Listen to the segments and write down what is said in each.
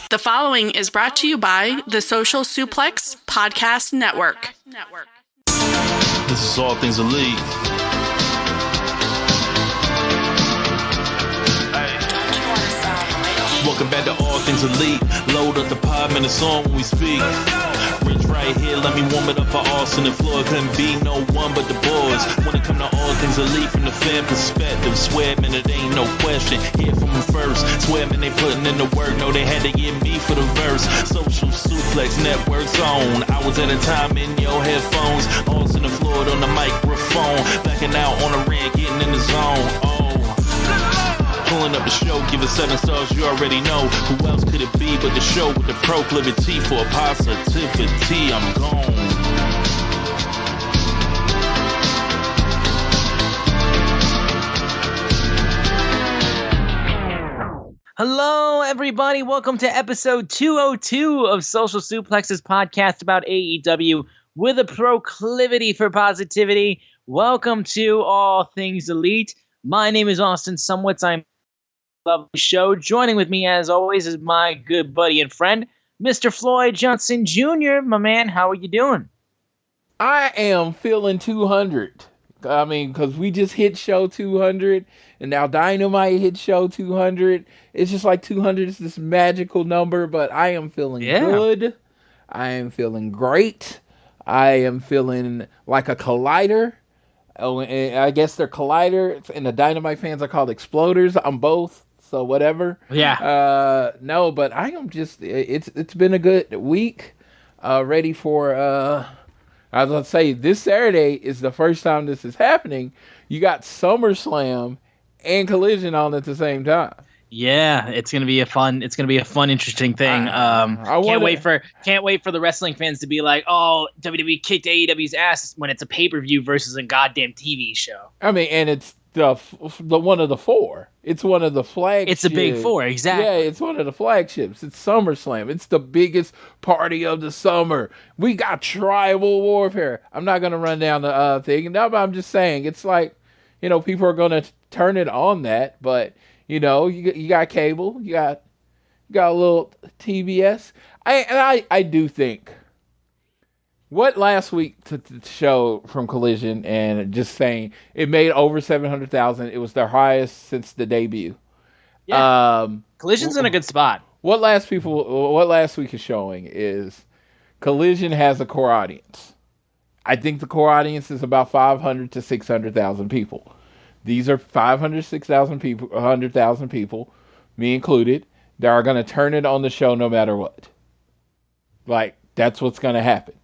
The following is brought to you by the Social Suplex Podcast Network. This is All Things Elite. Welcome back to All Things Elite. Load up the 5-minute song when we speak. Rich right here, let me warm it up for Austin and Floyd. Couldn't be no one but the boys. When it come to All Things Elite from the fan perspective, swear man, it ain't no question. Hear from them first. Swear man, they putting in the work. No, they had to get me for the verse. Social Suplex Network zone. Hours at a time in your headphones. Austin and Floyd on the microphone. Backing out on the rant, getting in the zone. Pulling up the show, give it 7 stars, you already know. Who else could it be but the show with the proclivity for positivity? I'm gone. Hello, everybody. Welcome to episode 202 of Social Suplex's podcast about AEW with a proclivity for positivity. Welcome to All Things Elite. My name is Austin Sumwitz. I'm lovely show. Joining with me, as always, is my good buddy and friend, Mr. Floyd Johnson Jr. My man, how are you doing? I am feeling 200. I mean, because we just hit show 200, and now Dynamite hit show 200. It's just like 200 is this magical number, but I am feeling good. I am feeling great. I am feeling like a collider. Oh, and I guess they're colliders, and the Dynamite fans are called exploders. I'm both. So whatever. Yeah. No, but I am just. It's been a good week. Ready for. I was gonna say this Saturday is the first time this is happening. You got SummerSlam and Collision on at the same time. Yeah, it's gonna be a fun. It's gonna be a fun, interesting thing. Can't wait for the wrestling fans to be like, "Oh, WWE kicked AEW's ass" when it's a pay-per-view versus a goddamn TV show. I mean, and it's the one of the four. It's one of the flagships. It's the big four, exactly. Yeah, it's one of the flagships. It's SummerSlam. It's the biggest party of the summer. We got tribal warfare. I'm not gonna run down the thing. No, but I'm just saying it's like, people are gonna turn it on that, but you got cable, you got a little TBS. I do think what last week to show from Collision, and just saying it made over 700,000. It was their highest since the debut. Yeah. Collision's in a good spot. What last week is showing is Collision has a core audience. I think the core audience is about 500 to 600,000 people. These are 500, 6,000 people, 100,000 people, me included, that are going to turn it on the show no matter what. Like, that's what's going to happen.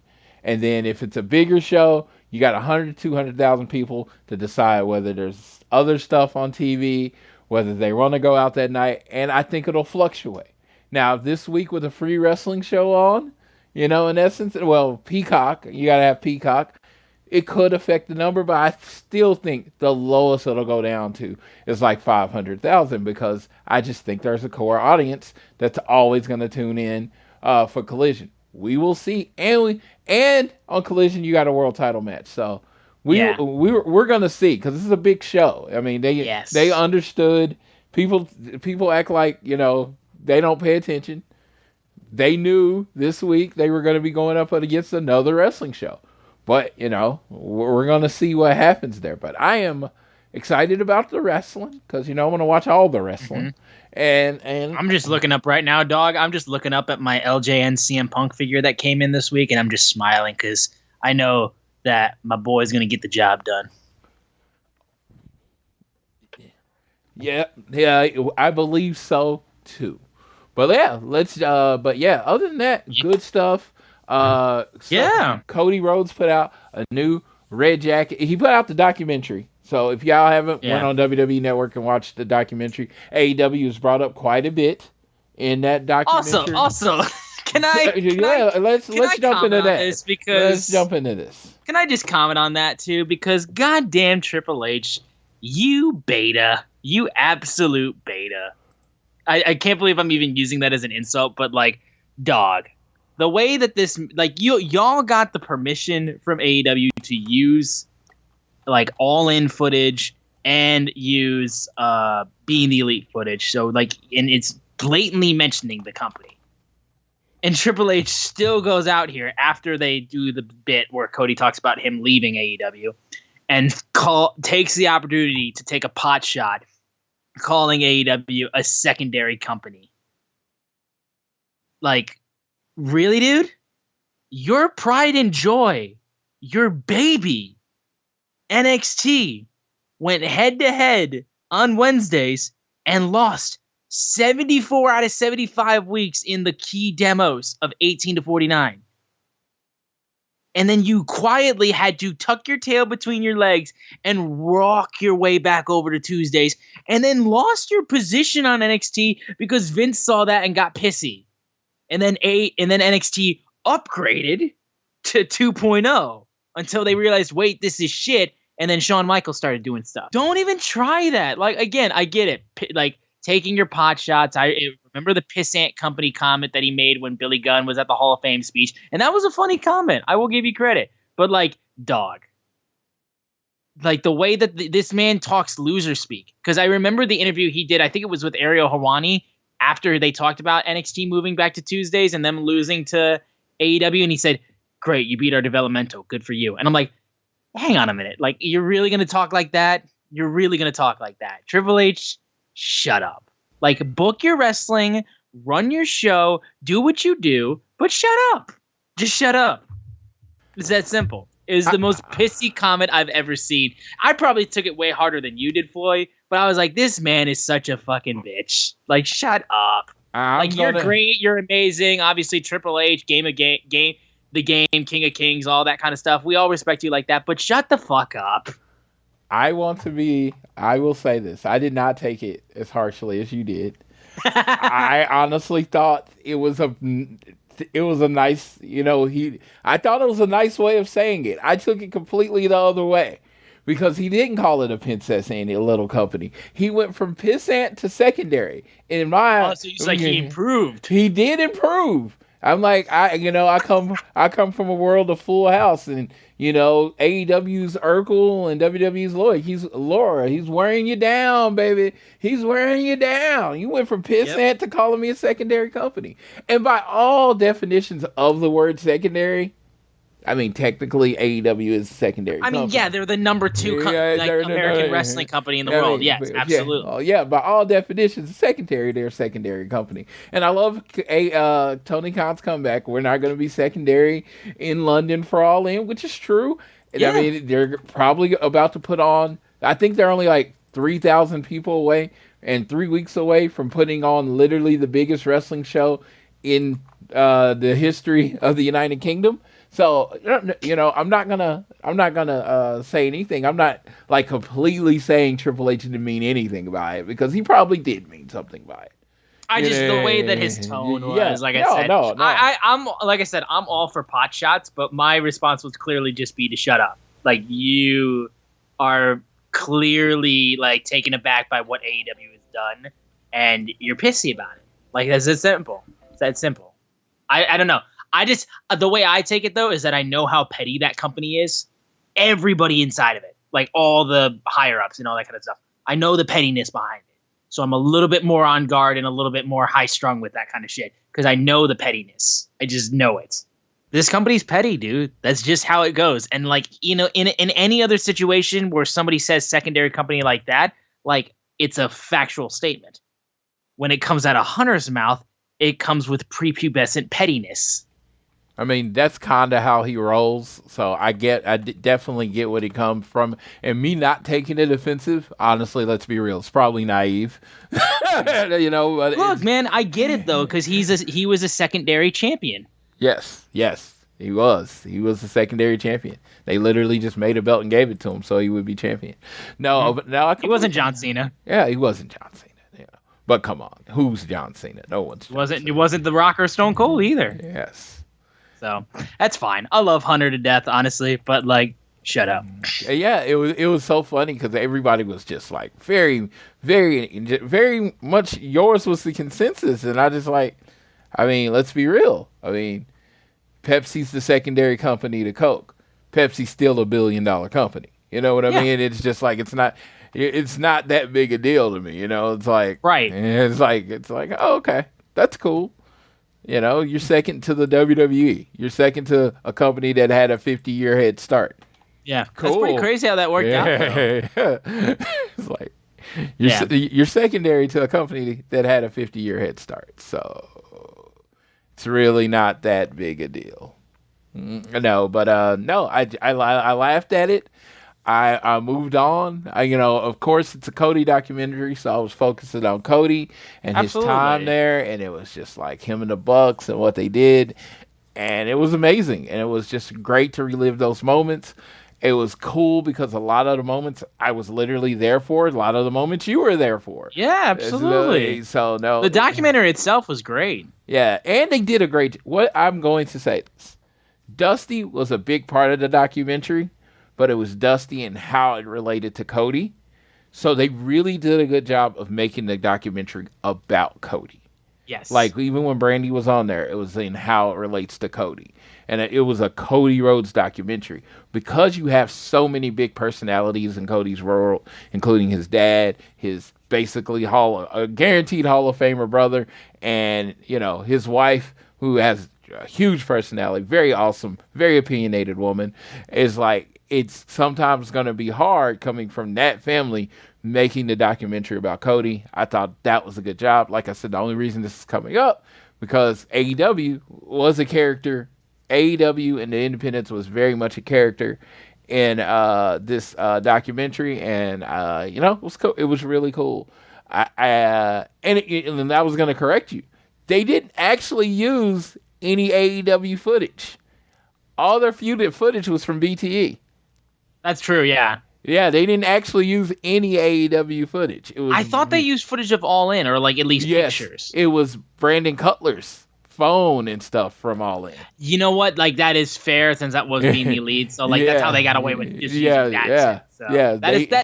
And then if it's a bigger show, you got 100 to 200,000 people to decide whether there's other stuff on TV, whether they want to go out that night, and I think it'll fluctuate. Now, this week with a free wrestling show on, in essence, well, Peacock, you got to have Peacock. It could affect the number, but I still think the lowest it'll go down to is like 500,000, because I just think there's a core audience that's always going to tune in for Collision. We will see, and on Collision you got a world title match, so we're gonna see, because this is a big show. I mean, they understood. People act like they don't pay attention. They knew this week they were going to be going up against another wrestling show. But, we're going to see what happens there. But I am excited about the wrestling because, I want to watch all the wrestling. Mm-hmm. And I'm just looking up right now, dog. I'm just looking up at my LJN CM Punk figure that came in this week, and I'm just smiling because I know that my boy's going to get the job done. Yeah, I believe so, too. But, other than that, good stuff. Cody Rhodes put out a new red jacket. He put out the documentary. So if y'all haven't went on WWE Network and watched the documentary, AEW is brought up quite a bit in that documentary. Also, let's jump into that. Let's jump into this. Can I just comment on that too? Because goddamn Triple H, you beta, you absolute beta. I can't believe I'm even using that as an insult, but like, dog. The way that this, like, y'all got the permission from AEW to use, like, all-in footage and use Being the Elite footage. So, like, and it's blatantly mentioning the company. And Triple H still goes out here after they do the bit where Cody talks about him leaving AEW and takes the opportunity to take a pot shot, calling AEW a secondary company. Like, really, dude? Your pride and joy, your baby, NXT, went head-to-head on Wednesdays and lost 74 out of 75 weeks in the key demos of 18 to 49. And then you quietly had to tuck your tail between your legs and rock your way back over to Tuesdays, and then lost your position on NXT because Vince saw that and got pissy. And then NXT upgraded to 2.0 until they realized, wait, this is shit. And then Shawn Michaels started doing stuff. Don't even try that. Like, again, I get it. Like, taking your pot shots. I remember the Pissant Company comment that he made when Billy Gunn was at the Hall of Fame speech. And that was a funny comment. I will give you credit. But, like, dog. Like, the way that this man talks loser speak. Because I remember the interview he did, I think it was with Ariel Helwani, after they talked about NXT moving back to Tuesdays and them losing to AEW. And he said, great, you beat our developmental. Good for you. And I'm like, hang on a minute. Like, you're really going to talk like that? You're really going to talk like that? Triple H, shut up. Like, book your wrestling, run your show, do what you do, but shut up. Just shut up. It's that simple. It was the most pissy comment I've ever seen. I probably took it way harder than you did, Floyd, but I was like, this man is such a fucking bitch. Like, shut up. You're great, you're amazing. Obviously, Triple H, the game, King of Kings, all that kind of stuff. We all respect you like that, but shut the fuck up. I will say this. I did not take it as harshly as you did. I honestly thought it was a nice, I thought it was a nice way of saying it. I took it completely the other way because he didn't call it a princess and a little company. He went from pissant to secondary. And so he's like, he improved. He did improve. I'm like, I come from a world of Full House, and AEW's Urkel and WWE's Lloyd. Laura. He's wearing you down, baby. He's wearing you down. You went from pissant to calling me a secondary company, and by all definitions of the word secondary, I mean, technically, AEW is a secondary company. Yeah, they're the number 2 American wrestling company in the world. Yes, absolutely. Yeah, by all definitions, secondary, they're a secondary company. And I love Tony Khan's comeback. We're not going to be secondary in London for All In, which is true. And I mean, they're probably about to put on, I think they're only like 3,000 people away and 3 weeks away from putting on literally the biggest wrestling show in the history of the United Kingdom. So, I'm not gonna say anything. I'm not like completely saying Triple H didn't mean anything by it, because he probably did mean something by it. The way that his tone was, I said, I'm all for pot shots, but my response would clearly just be to shut up. Like, you are clearly like taken aback by what AEW has done, and you're pissy about it. Like, that's that simple. It's that simple. I don't know. The way I take it, though, is that I know how petty that company is. Everybody inside of it, like all the higher-ups and all that kind of stuff. I know the pettiness behind it. So I'm a little bit more on guard and a little bit more high-strung with that kind of shit, because I know the pettiness. I just know it. This company's petty, dude. That's just how it goes. And, like, in any other situation where somebody says secondary company like that, like, it's a factual statement. When it comes out of Hunter's mouth, it comes with prepubescent pettiness. I mean, that's kind of how he rolls. So I definitely get what he comes from. And me not taking it offensive, honestly, let's be real, it's probably naive. But look, man, I get it though, because he was a secondary champion. Yes, he was. He was a secondary champion. They literally just made a belt and gave it to him so he would be champion. No, but now he wasn't John Cena. Yeah, he wasn't John Cena. Yeah. But come on, who's John Cena? No one's. It wasn't The Rock or Stone Cold either. Yes. So that's fine. I love Hunter to death, honestly, but like, shut up. Yeah, it was so funny because everybody was just like very, very, very much yours was the consensus, and I just like, I mean, let's be real. I mean, Pepsi's the secondary company to Coke. Pepsi's still $1 billion company. You know what I mean? It's just like it's not that big a deal to me. It's like right. It's like oh, okay, that's cool. You know, you're second to the WWE. You're second to a company that had a 50-year head start. Yeah, Cool. That's pretty crazy how that worked out, though. It's like you're secondary to a company that had a 50-year head start. So it's really not that big a deal. No, but no, I laughed at it. I moved on. Of course, it's a Cody documentary, so I was focusing on Cody and his time there, and it was just like him and the Bucks and what they did, and it was amazing, and it was just great to relive those moments. It was cool because a lot of the moments I was literally there for. A lot of the moments you were there for. Yeah, absolutely. So no, the documentary itself was great. Yeah, and they did a great. What I'm going to say is, Dusty was a big part of the documentary. But it was Dusty and how it related to Cody. So they really did a good job of making the documentary about Cody. Yes. Like, even when Brandy was on there, it was in how it relates to Cody. And it was a Cody Rhodes documentary. Because you have so many big personalities in Cody's world, including his dad, his basically a guaranteed Hall of Famer brother, and, his wife, who has a huge personality, very awesome, very opinionated woman, is like, it's sometimes going to be hard coming from that family making the documentary about Cody. I thought that was a good job. Like I said, the only reason this is coming up because AEW was a character. AEW and the Independents was very much a character in this documentary, and it was cool. It was really cool. And I was going to correct you. They didn't actually use any AEW footage. All their feuded footage was from BTE. That's true, yeah. Yeah, they didn't actually use any AEW footage. I thought they used footage of All In, or like at least pictures. It was Brandon Cutler's phone and stuff from All In. You know what? Like, that is fair since that was being the lead. So that's how they got away with just using that.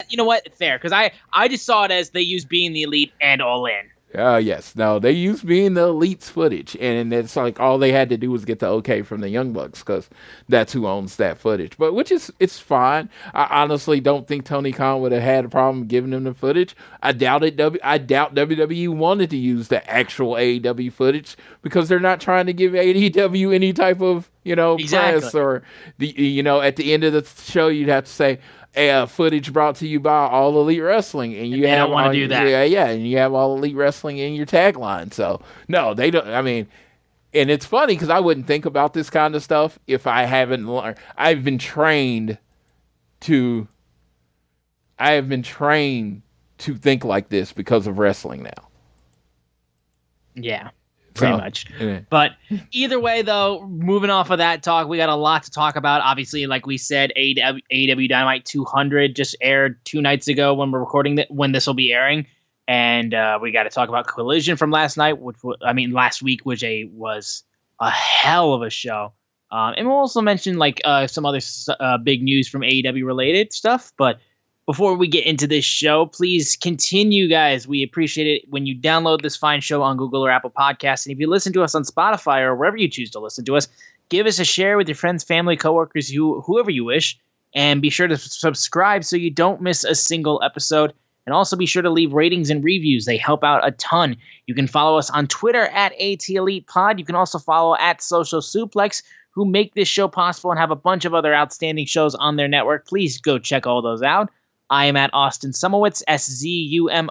You know what? Fair, because I just saw it as they used Being the Elite and All In. Yes. No, they used Being the Elite's footage, and it's like all they had to do was get the okay from the Young Bucks because that's who owns that footage. But it's fine. I honestly don't think Tony Khan would have had a problem giving them the footage. I doubt it. I doubt WWE wanted to use the actual AEW footage because they're not trying to give AEW any type of press or at the end of the show you'd have to say, footage brought to you by All Elite Wrestling, and you don't want to do that. And you have All Elite Wrestling in your tagline. So no, they don't. I mean, and it's funny because I wouldn't think about this kind of stuff if I haven't learned. I have been trained to think like this because of wrestling now. Yeah. Pretty much. But either way, though, moving off of that talk, we got a lot to talk about. Obviously, like we said, AEW Dynamite 200 just aired 2 nights ago when we're recording when this will be airing. And we got to talk about Collision from last week, which was a hell of a show. And we'll also mention some other big news from AEW related stuff. But before we get into this show, please continue, guys. We appreciate it when you download this fine show on Google or Apple Podcasts. And if you listen to us on Spotify or wherever you choose to listen to us, give us a share with your friends, family, coworkers, whoever you wish. And be sure to subscribe so you don't miss a single episode. And also be sure to leave ratings and reviews. They help out a ton. You can follow us on Twitter at ATElitePod. You can also follow at Social Suplex, who make this show possible and have a bunch of other outstanding shows on their network. Please go check all those out. I am at Austin Sumowitz, SZUMOWICZ,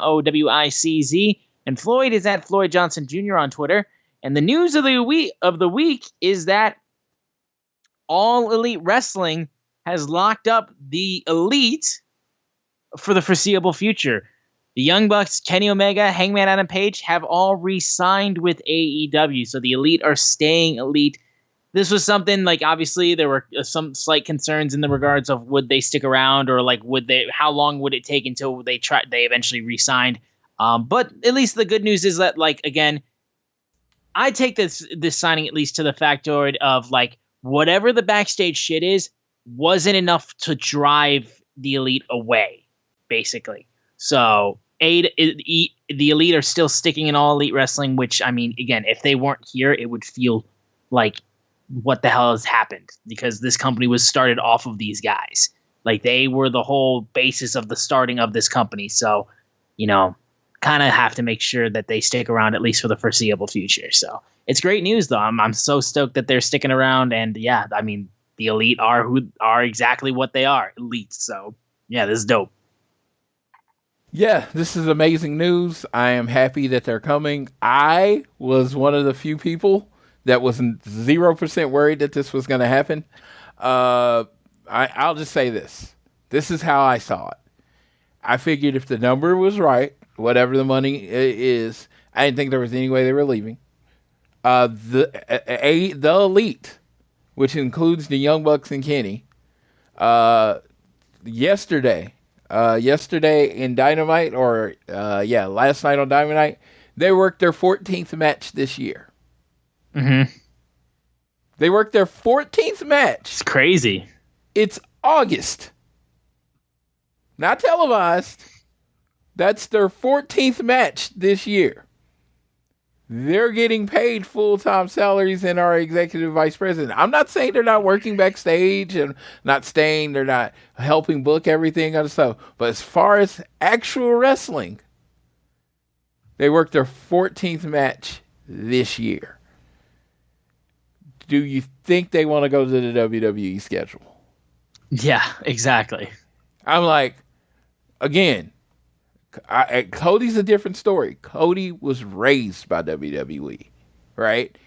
and Floyd is at Floyd Johnson Jr. on Twitter. And the news of the week is that All Elite Wrestling has locked up the Elite for the foreseeable future. The Young Bucks, Kenny Omega, Hangman Adam Page have all re-signed with AEW, so the Elite are staying Elite. This was something obviously there were some slight concerns in the regards of would they stick around or how long would it take until they eventually re-signed. But at least the good news is that again, I take this signing at least to the factoid of whatever the backstage shit is wasn't enough to drive the Elite away, basically. So the Elite are still sticking in All Elite Wrestling, which again, if they weren't here, it would feel like what the hell has happened, because this company was started off of these guys. They were the whole basis of the starting of this company. So, kind of have to make sure that they stick around at least for the foreseeable future. So it's great news, though. I'm so stoked that they're sticking around. And yeah, I mean, the Elite are exactly what they are, elites. So yeah, this is dope. Yeah, this is amazing news. I am happy that they're coming. I was one of the few people that was 0% worried that this was going to happen. I'll just say this. This is how I saw it. I figured if the number was right, whatever the money is, I didn't think there was any way they were leaving. The Elite, which includes the Young Bucks and Kenny, yesterday in Dynamite, last night on Dynamite, they worked their 14th match this year. Mm-hmm. They worked their 14th match. It's crazy. It's August. Not televised. That's their 14th match this year. They're getting paid full-time salaries and are executive vice president. I'm not saying they're not working backstage and not saying they're not helping book everything other stuff. But as far as actual wrestling, they worked their 14th match this year. Do you think they want to go to the WWE schedule? Yeah, exactly. I'm like, again, Cody's a different story. Cody was raised by WWE, right?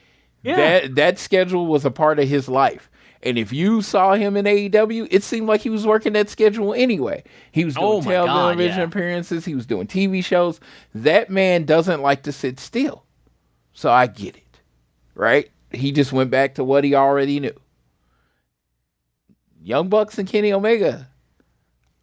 Yeah. That schedule was a part of his life. And if you saw him in AEW, it seemed like he was working that schedule anyway. He was doing television appearances. He was doing TV shows. That man doesn't like to sit still. So I get it, right? He just went back to what he already knew. Young Bucks and Kenny Omega,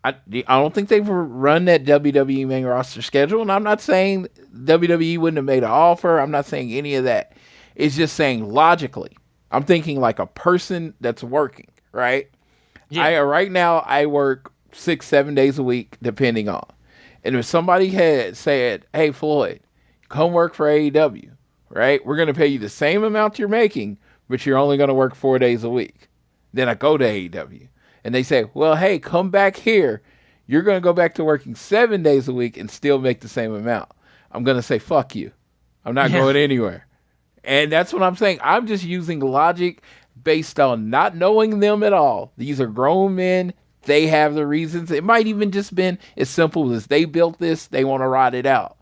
I don't think they've run that WWE main roster schedule, and I'm not saying WWE wouldn't have made an offer. I'm not saying any of that. It's just saying logically. I'm thinking like a person that's working, right? Yeah. Right now, I work 6-7 days a week, depending on. And if somebody had said, hey, Floyd, come work for AEW, right? We're going to pay you the same amount you're making, but you're only going to work 4 days a week. Then I go to AEW. And they say, well, hey, come back here. You're going to go back to working 7 days a week and still make the same amount. I'm going to say, fuck you. I'm not going anywhere. And that's what I'm saying. I'm just using logic based on not knowing them at all. These are grown men. They have the reasons. It might even just been as simple as they built this. They want to ride it out.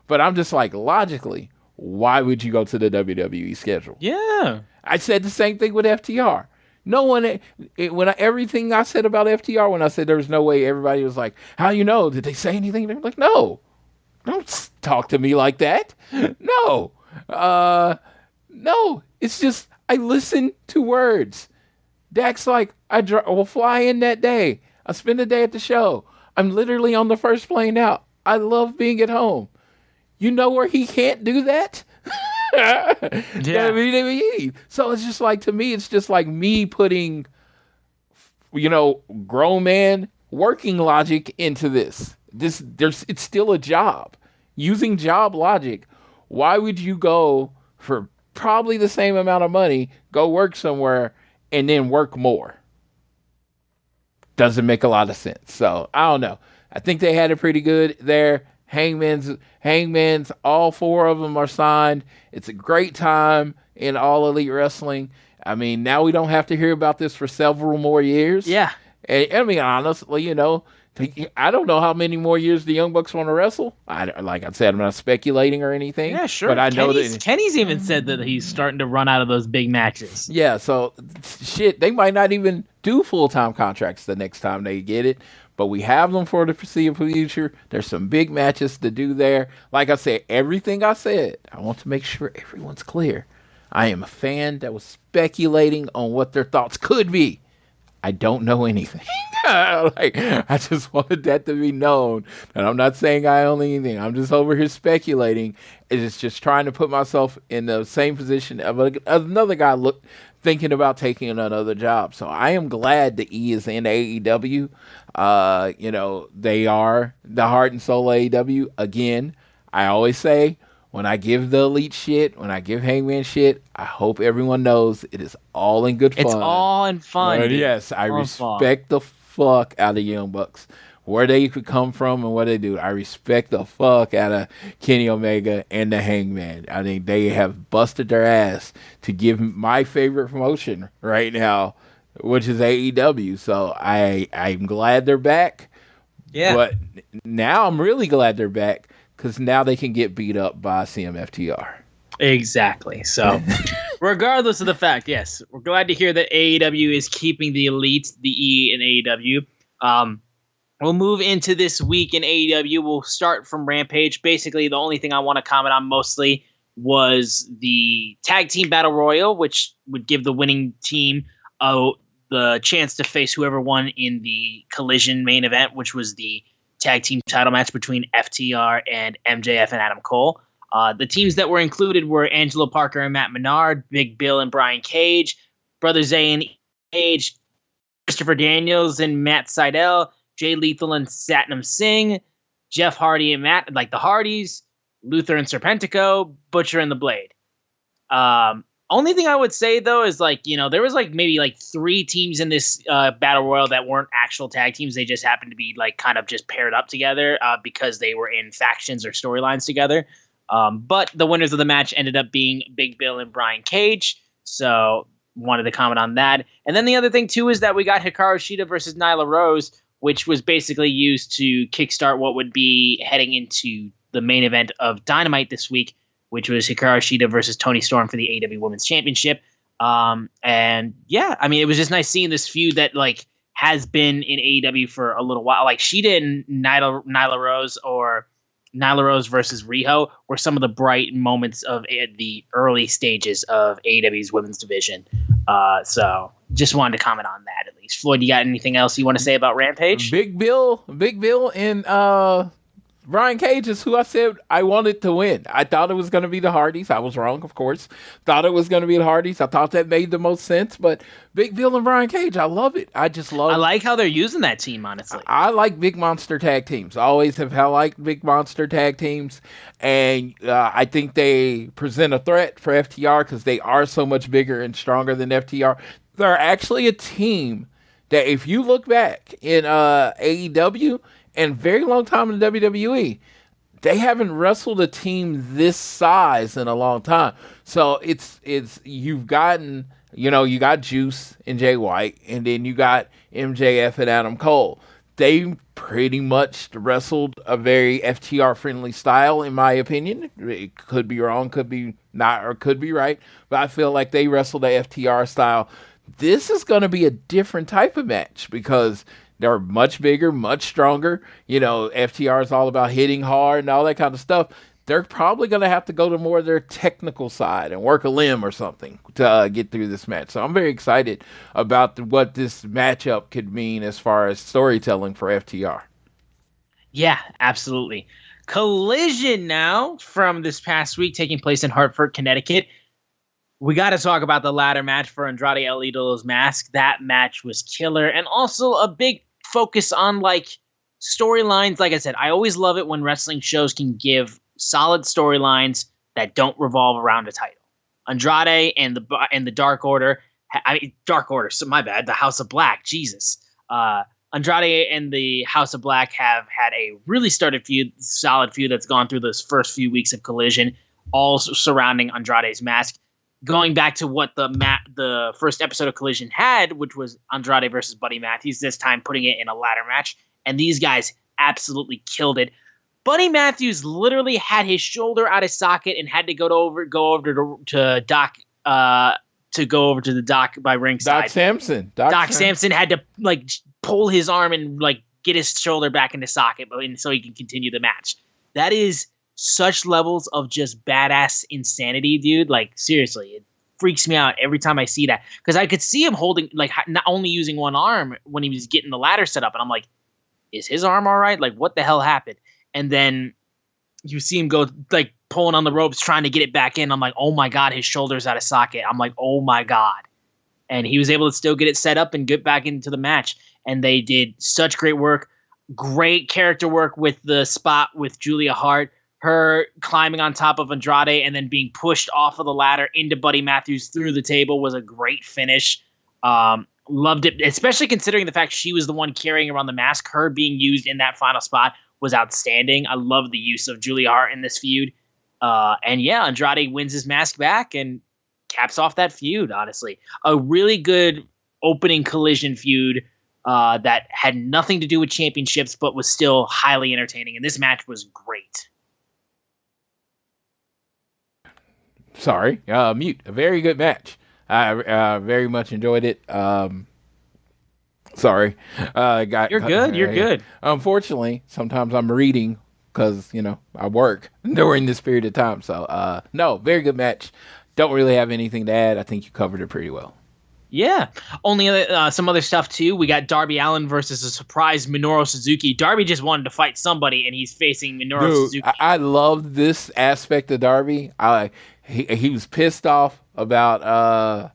But I'm just like, logically, why would you go to the WWE schedule? Yeah. I said the same thing with FTR. No one, everything I said about FTR, when I said there was no way, everybody was like, how you know? Did they say anything? They were like, no. Don't talk to me like that. No. No. It's just, I listen to words. Dak's like, will fly in that day. I spend the day at the show. I'm literally on the first plane out. I love being at home. You know where he can't do that? WWE. So it's just like, to me, it's just like me putting, grown man working logic into this. It's still a job. Using job logic, why would you go for probably the same amount of money, go work somewhere, and then work more? Doesn't make a lot of sense. So I don't know. I think they had it pretty good there. Hangman's, all four of them are signed. It's a great time in All Elite Wrestling. I mean, now we don't have to hear about this for several more years. Yeah. And I mean, honestly, I don't know how many more years the Young Bucks want to wrestle. Like I said, I'm not speculating or anything. Yeah, sure. But I know that Kenny's even said that he's starting to run out of those big matches. Yeah, so shit, they might not even do full-time contracts the next time they get it. But we have them for the foreseeable future. There's some big matches to do there. Like I said, everything I said, I want to make sure everyone's clear. I am a fan that was speculating on what their thoughts could be. I don't know anything. I just wanted that to be known. And I'm not saying I own anything. I'm just over here speculating. It's just trying to put myself in the same position of another guy thinking about taking another job. So I am glad that E is in AEW. They are the heart and soul of AEW. Again, I always say, when I give the Elite shit, when I give Hangman shit, I hope everyone knows it is all in good fun. It's all in fun. But yes, I respect the fuck out of Young Bucks. where they could come from and what they do. I respect the fuck out of Kenny Omega and the Hangman. I think they have busted their ass to give my favorite promotion right now, which is AEW. So I'm glad they're back. Yeah. But now I'm really glad they're back because now they can get beat up by CMFTR. Exactly. So, regardless of the fact, yes, we're glad to hear that AEW is keeping the elite, the E in AEW. We'll move into this week in AEW. We'll start from Rampage. Basically, the only thing I want to comment on mostly was the Tag Team Battle Royal, which would give the winning team the chance to face whoever won in the Collision main event, which was the tag team title match between FTR and MJF and Adam Cole. The teams that were included were Angelo Parker and Matt Menard, Big Bill and Brian Cage, Brother Zay and Cage, Christopher Daniels and Matt Sydal, Jay Lethal and Satnam Singh, Jeff Hardy and Matt, like the Hardys, Luther and Serpentico, Butcher and the Blade. Only thing I would say, though, is there was maybe 3 teams in this Battle Royal that weren't actual tag teams. They just happened to be kind of just paired up together because they were in factions or storylines together. But the winners of the match ended up being Big Bill and Brian Cage. So wanted to comment on that. And then the other thing, too, is that we got Hikaru Shida versus Nyla Rose, which was basically used to kickstart what would be heading into the main event of Dynamite this week, which was Hikaru Shida versus Toni Storm for the AEW Women's Championship. And yeah, I mean, it was just nice seeing this feud that has been in AEW for a little while. Like Shida and Nyla Rose, or Nyla Rose versus Riho, were some of the bright moments of the early stages of AEW's women's division. So just wanted to comment on that at least. Floyd, you got anything else you want to say about Rampage? Big Bill and Brian Cage is who I said I wanted to win. I thought it was going to be the Hardys. I was wrong, of course. Thought it was going to be the Hardys. I thought that made the most sense. But Big Bill and Brian Cage, I love it. I like how they're using that team, honestly. I like big monster tag teams. I always have liked big monster tag teams. And I think they present a threat for FTR because they are so much bigger and stronger than FTR. They're actually a team that if you look back in AEW, and very long time in the WWE, they haven't wrestled a team this size in a long time. So you've gotten, you got Juice and Jay White, and then you got MJF and Adam Cole. They pretty much wrestled a very FTR friendly style, in my opinion. It could be wrong, could be not, or could be right, but I feel like they wrestled the FTR style. This is going to be a different type of match because they're much bigger, much stronger. FTR is all about hitting hard and all that kind of stuff. They're probably going to have to go to more of their technical side and work a limb or something to get through this match. So I'm very excited about what this matchup could mean as far as storytelling for FTR. Yeah, absolutely. Collision now from this past week taking place in Hartford, Connecticut. We got to talk about the ladder match for Andrade El Idolo's mask. That match was killer. And also a big focus on storylines. Like I said, I always love it when wrestling shows can give solid storylines that don't revolve around a title. Andrade and the Dark Order. Dark Order, so my bad. The House of Black. Jesus. Andrade and the House of Black have had a really solid feud that's gone through those first few weeks of Collision, all surrounding Andrade's mask. Going back to what the first episode of Collision had, which was Andrade versus Buddy Matthews, this time putting it in a ladder match, and these guys absolutely killed it. Buddy Matthews literally had his shoulder out of socket and had to go over to Doc to go over to the doc by ringside. Doc Samson. Doc Samson had to pull his arm and get his shoulder back into socket, so he can continue the match. That is such levels of just badass insanity, dude. Seriously, it freaks me out every time I see that, because I could see him holding, not only using one arm when he was getting the ladder set up, and I'm like, is his arm all right? What the hell happened? And then you see him go pulling on the ropes trying to get it back in. I'm like, oh my god, his shoulder's out of socket. I'm like, oh my god. And he was able to still get it set up and get back into the match, and they did such great work. Great character work with the spot with Julia Hart. Her climbing on top of Andrade and then being pushed off of the ladder into Buddy Matthews through the table was a great finish. Loved it, especially considering the fact she was the one carrying around the mask. Her being used in that final spot was outstanding. I love the use of Julia Hart in this feud. And yeah, Andrade wins his mask back and caps off that feud, honestly. A really good opening Collision feud that had nothing to do with championships, but was still highly entertaining. And this match was great. Sorry, mute. A very good match. I very much enjoyed it. Sorry. You're good. You're good. Unfortunately, sometimes I'm reading because, I work during this period of time. So, no, very good match. Don't really have anything to add. I think you covered it pretty well. Yeah. Only some other stuff, too. We got Darby Allin versus a surprise Minoru Suzuki. Darby just wanted to fight somebody, and he's facing Minoru Suzuki. I love this aspect of Darby. He was pissed off about AR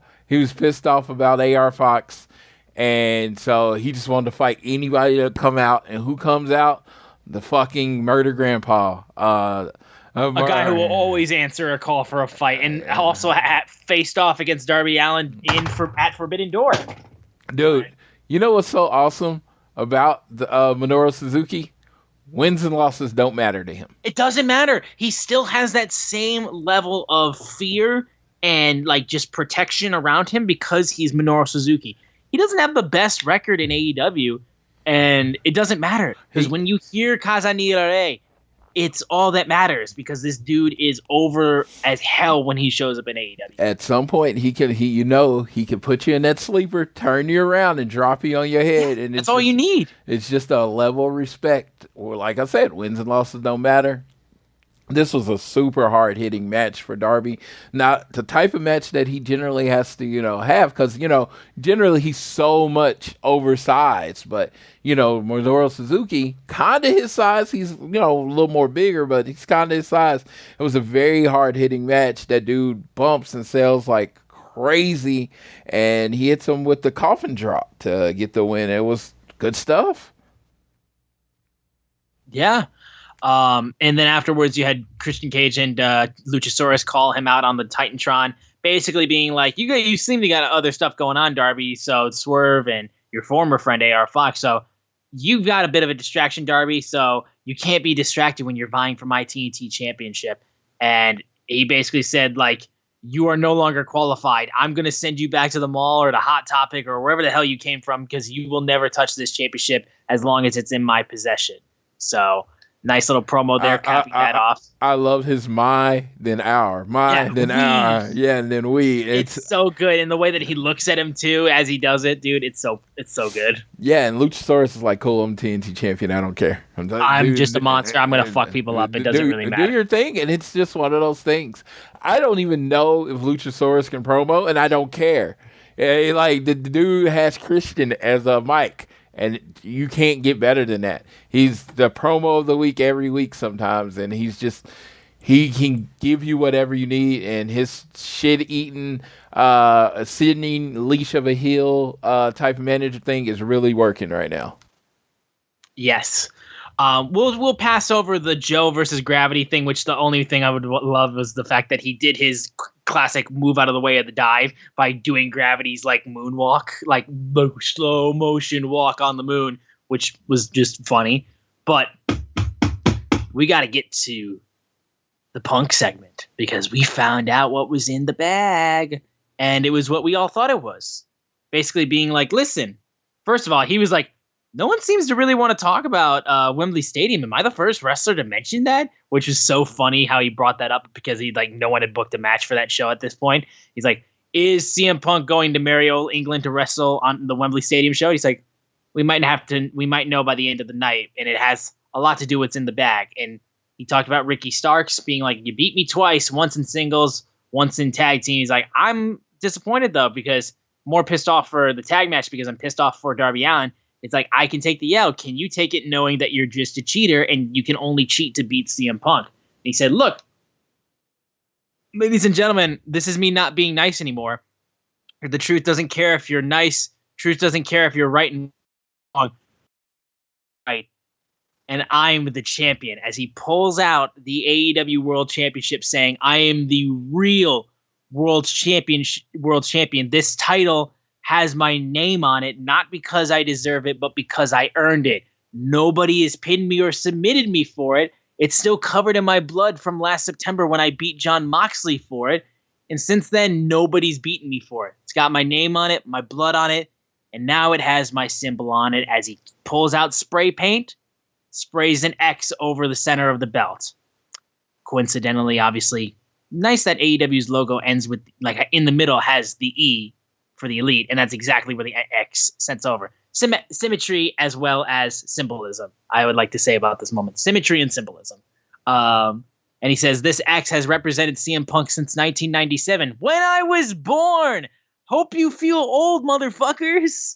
Fox, and so he just wanted to fight anybody that come out. And who comes out? The fucking murder grandpa. A guy who will always answer a call for a fight, and also faced off against Darby Allin at Forbidden Door. Dude, you know what's so awesome about the Minoru Suzuki? Wins and losses don't matter to him. It doesn't matter. He still has that same level of fear and just protection around him because he's Minoru Suzuki. He doesn't have the best record in AEW, and it doesn't matter because when you hear Kazanirare, it's all that matters because this dude is over as hell when he shows up in AEW. At some point, he can put you in that sleeper, turn you around, and drop you on your head. And that's all you need. It's just a level of respect. Or like I said, wins and losses don't matter. This was a super hard-hitting match for Darby. Not the type of match that he generally has to, have because, generally he's so much oversized. But, Minoru Suzuki, kind of his size. He's, a little more bigger, but he's kind of his size. It was a very hard-hitting match. That dude bumps and sells like crazy, and he hits him with the coffin drop to get the win. It was good stuff. Yeah. And then afterwards, you had Christian Cage and Luchasaurus call him out on the Titantron, basically being like, you seem to got other stuff going on, Darby, so Swerve and your former friend AR Fox, so you've got a bit of a distraction, Darby, so you can't be distracted when you're vying for my TNT championship. And he basically said, you are no longer qualified. I'm going to send you back to the mall or the Hot Topic or wherever the hell you came from because you will never touch this championship as long as it's in my possession. So... nice little promo there, capping that off. I love his then our, then our, and then we. It's so good, and the way that he looks at him too as he does it, dude. It's so good. Yeah, and Luchasaurus is like, cool, I'm TNT champion. I don't care. I'm just a monster. I'm gonna fuck people up. It doesn't really matter. Do your thing, and it's just one of those things. I don't even know if Luchasaurus can promo, and I don't care. The dude has Christian as a mic. And you can't get better than that. He's the promo of the week every week sometimes. And he can give you whatever you need. And his shit-eating, sitting leash of a heel type of manager thing is really working right now. Yes. We'll pass over the Joe versus Gravity thing, which the only thing I would love was the fact that he did his classic move out of the way of the dive by doing Gravity's moonwalk, the slow motion walk on the moon, which was just funny. But we got to get to the Punk segment because we found out what was in the bag, and it was what we all thought it was. Basically being listen, first of all, he was like, no one seems to really want to talk about Wembley Stadium. Am I the first wrestler to mention that? Which is so funny how he brought that up because no one had booked a match for that show at this point. He's like, is CM Punk going to Mario, England to wrestle on the Wembley Stadium show? He's like, we might know by the end of the night, and it has a lot to do with what's in the bag. And he talked about Ricky Starks being like, you beat me twice, once in singles, once in tag team. He's like, I'm disappointed though because more pissed off for the tag match because I'm pissed off for Darby Allin. It's like, I can take the L. Can you take it knowing that you're just a cheater and you can only cheat to beat CM Punk? And he said, look, ladies and gentlemen, this is me not being nice anymore. The truth doesn't care if you're nice. Truth doesn't care if you're right and wrong. Right. And I'm the champion. As he pulls out the AEW World Championship saying, I am the real world champion. This title has my name on it, not because I deserve it, but because I earned it. Nobody has pinned me or submitted me for it. It's still covered in my blood from last September when I beat Jon Moxley for it. And since then, nobody's beaten me for it. It's got my name on it, my blood on it, and now it has my symbol on it as he pulls out spray paint, sprays an X over the center of the belt. Coincidentally, obviously, nice that AEW's logo ends with, like, in the middle has the E for the Elite, and that's exactly where the X sends over. Symmetry as well as symbolism, I would like to say about this moment. Symmetry and symbolism. And he says, this X has represented CM Punk since 1997, when I was born. Hope you feel old, motherfuckers.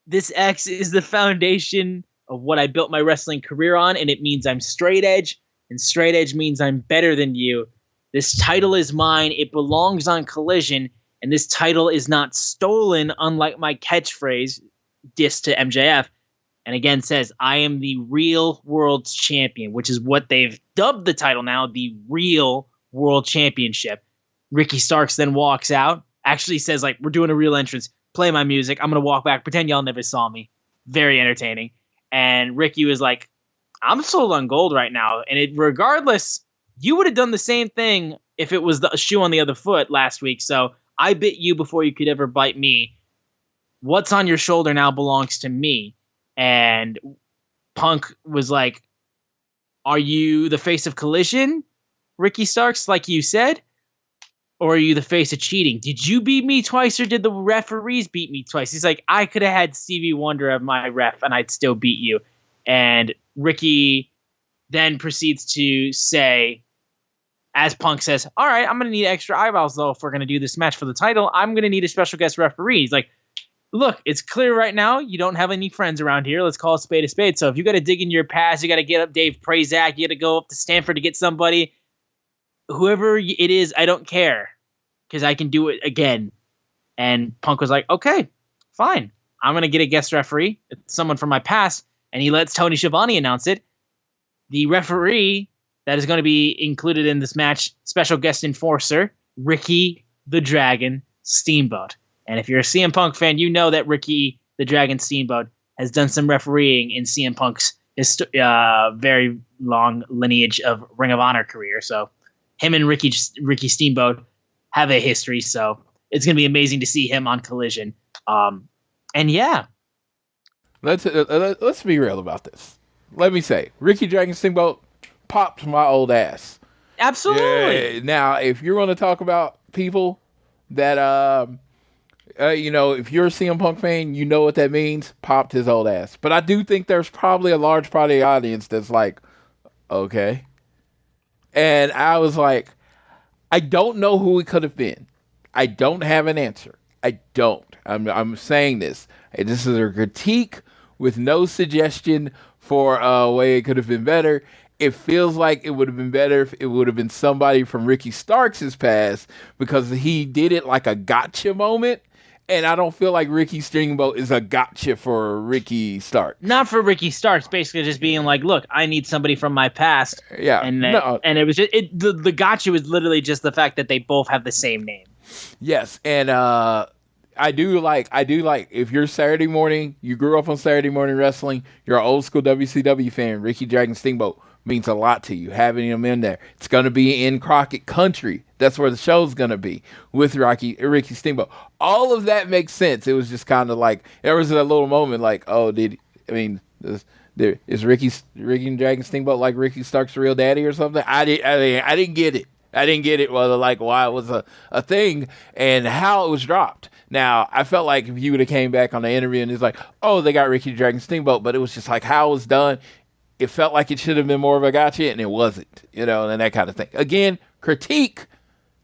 This X is the foundation of what I built my wrestling career on, and it means I'm straight edge, and straight edge means I'm better than you. This title is mine. It belongs on Collision, and this title is not stolen, unlike my catchphrase, diss to MJF. And again says, I am the real world champion, which is what they've dubbed the title now, the real world championship. Ricky Starks then walks out, actually says, like, we're doing a real entrance, play my music, I'm going to walk back, pretend y'all never saw me. Very entertaining. And Ricky was like, I'm sold on gold right now. And regardless, you would have done the same thing if it was the shoe on the other foot last week. So I bit you before you could ever bite me. What's on your shoulder now belongs to me. And Punk was like, are you the face of Collision, Ricky Starks, like you said? Or are you the face of cheating? Did you beat me twice, or did the referees beat me twice? He's like, I could have had Stevie Wonder as my ref, and I'd still beat you. And Ricky then proceeds to say, as Punk says, all right, I'm going to need extra eyeballs, though, if we're going to do this match for the title. I'm going to need a special guest referee. He's like, look, it's clear right now you don't have any friends around here. Let's call a spade a spade. So if you got to dig in your past, you got to get up Dave Prazak, you got to go up to Stanford to get somebody. Whoever it is, I don't care, because I can do it again. And Punk was like, okay, fine. I'm going to get a guest referee. It's someone from my past. And he lets Tony Schiavone announce it. The referee that is going to be included in this match, special guest enforcer, Ricky the Dragon Steamboat. And if you're a CM Punk fan, you know that Ricky the Dragon Steamboat has done some refereeing in CM Punk's very long lineage of Ring of Honor career. So him and Ricky Steamboat have a history. So it's going to be amazing to see him on Collision. And yeah. Let's be real about this. Let me say, Ricky Dragon Steamboat popped my old ass. Absolutely. Now, if you're going to talk about people that if you're a CM Punk fan, you know what that means. Popped his old ass. But I do think there's probably a large part of the audience that's like, okay. And I was like, I don't know who it could have been. I don't have an answer. I don't. I'm saying this. This is a critique with no suggestion for a way it could have been better. It feels like it would have been better if it would have been somebody from Ricky Starks' past, because he did it like a gotcha moment. And I don't feel like Ricky Steamboat is a gotcha for Ricky Starks. Not for Ricky Starks, basically just being like, look, I need somebody from my past. Yeah. And it was just, the gotcha was literally just the fact that they both have the same name. Yes. And I do like if you're Saturday morning, you grew up on Saturday morning wrestling, you're an old school WCW fan, Ricky Dragon Steamboat means a lot to you, having him in there. It's going to be in Crockett Country. That's where the show's going to be with Ricky Steamboat. All of that makes sense. It was just kind of like, there was a little moment like, oh, is Ricky Dragon Steamboat like Ricky Stark's real daddy or something? I didn't get it. I didn't get it, whether like why it was a thing and how it was dropped. Now, I felt like if you would have came back on the interview and it's like, oh, they got Ricky Dragon Steamboat, but it was just like how it was done. It felt like it should have been more of a gotcha, and it wasn't, and that kind of thing. Again, critique,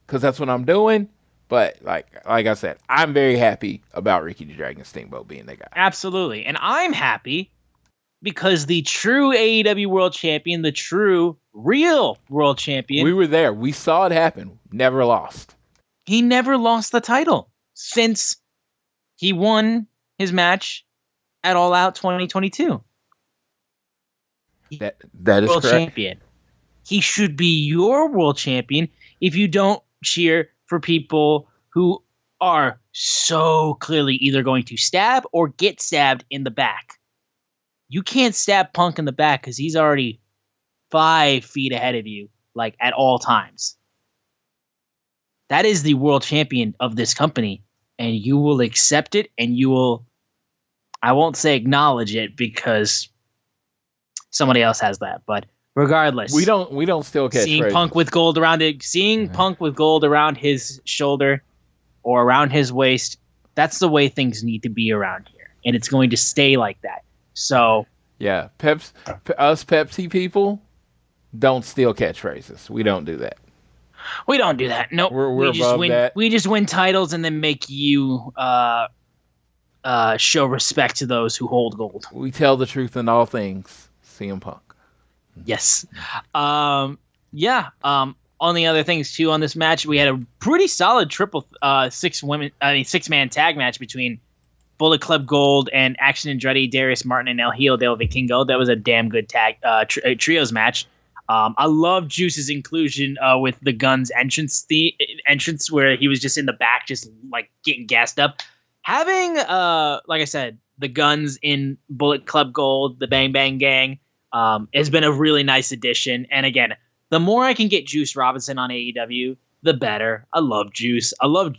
because that's what I'm doing. But like I said, I'm very happy about Ricky the Dragon Steamboat being the guy. Absolutely. And I'm happy because the true AEW World Champion, the true, real World Champion. We were there. We saw it happen. Never lost. He never lost the title since he won his match at All Out 2022. That is world correct. Champion. He should be your world champion if you don't cheer for people who are so clearly either going to stab or get stabbed in the back. You can't stab Punk in the back because he's already 5 feet ahead of you, like at all times. That is the world champion of this company, and you will accept it, and you will, I won't say acknowledge it because somebody else has that, but regardless, we don't still catch seeing phrases. Punk with gold around it, Punk with gold around his shoulder or around his waist, that's the way things need to be around here, and it's going to stay like that. So yeah, us Pepsi people don't steal catchphrases. We don't do that. we don't do that. Nope. We're above that. We just win titles and then make you show respect to those who hold gold. We tell the truth in all things. CM Punk. Yes. On the other things too on this match, we had a pretty solid six-man tag match between Bullet Club Gold and Action Andretti, Darius Martin, and El Hijo del Vikingo. That was a damn good tag trios match. I love Juice's inclusion with the Guns entrance where he was just in the back, just like getting gassed up. Having, like I said, the Guns in Bullet Club Gold, the Bang Bang Gang, has been a really nice addition. And again, the more I can get Juice Robinson on AEW, the better. I love Juice. I love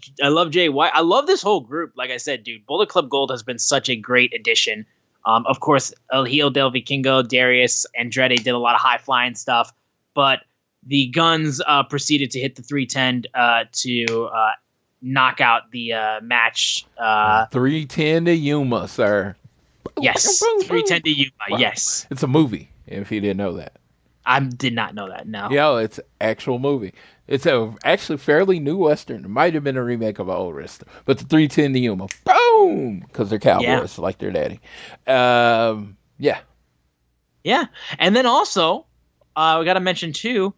Jay White. I love this whole group. Like I said, dude, Bullet Club Gold has been such a great addition. Of course, El Hijo del Vikingo, Darius Andretti did a lot of high-flying stuff, but the Guns proceeded to hit the 310 to knock out the match. 310 to Yuma, sir. Yes, 310 to Yuma, Wow. yes. It's a movie, if you didn't know that. I did not know that, no. Yeah, it's an actual movie. It's a actually fairly new Western. It might have been a remake of an old Western. But the 310 to Yuma, boom! Because they're cowboys, like their daddy. Yeah. Yeah, and then also, we got to mention too,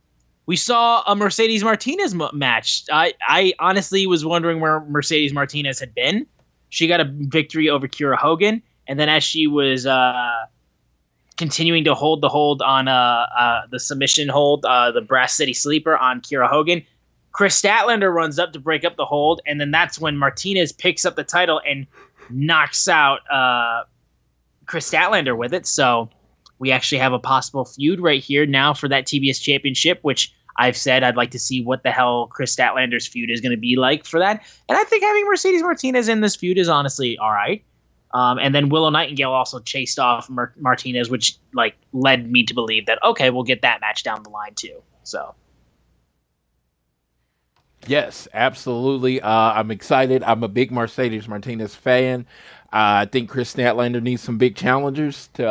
we saw a Mercedes Martinez match. I honestly was wondering where Mercedes Martinez had been. She got a victory over Kiera Hogan, and then as she was continuing to hold the hold on the submission hold, the Brass City Sleeper on Kiera Hogan, Chris Statlander runs up to break up the hold, and then that's when Martinez picks up the title and knocks out Chris Statlander with it. So we actually have a possible feud right here now for that TBS Championship, which I've said I'd like to see what the hell Chris Statlander's feud is going to be like for that. And I think having Mercedes Martinez in this feud is honestly all right. And then Willow Nightingale also chased off Martinez, which like led me to believe that, okay, we'll get that match down the line too. So. Yes, absolutely. I'm excited. I'm a big Mercedes Martinez fan. I think Chris Statlander needs some big challengers to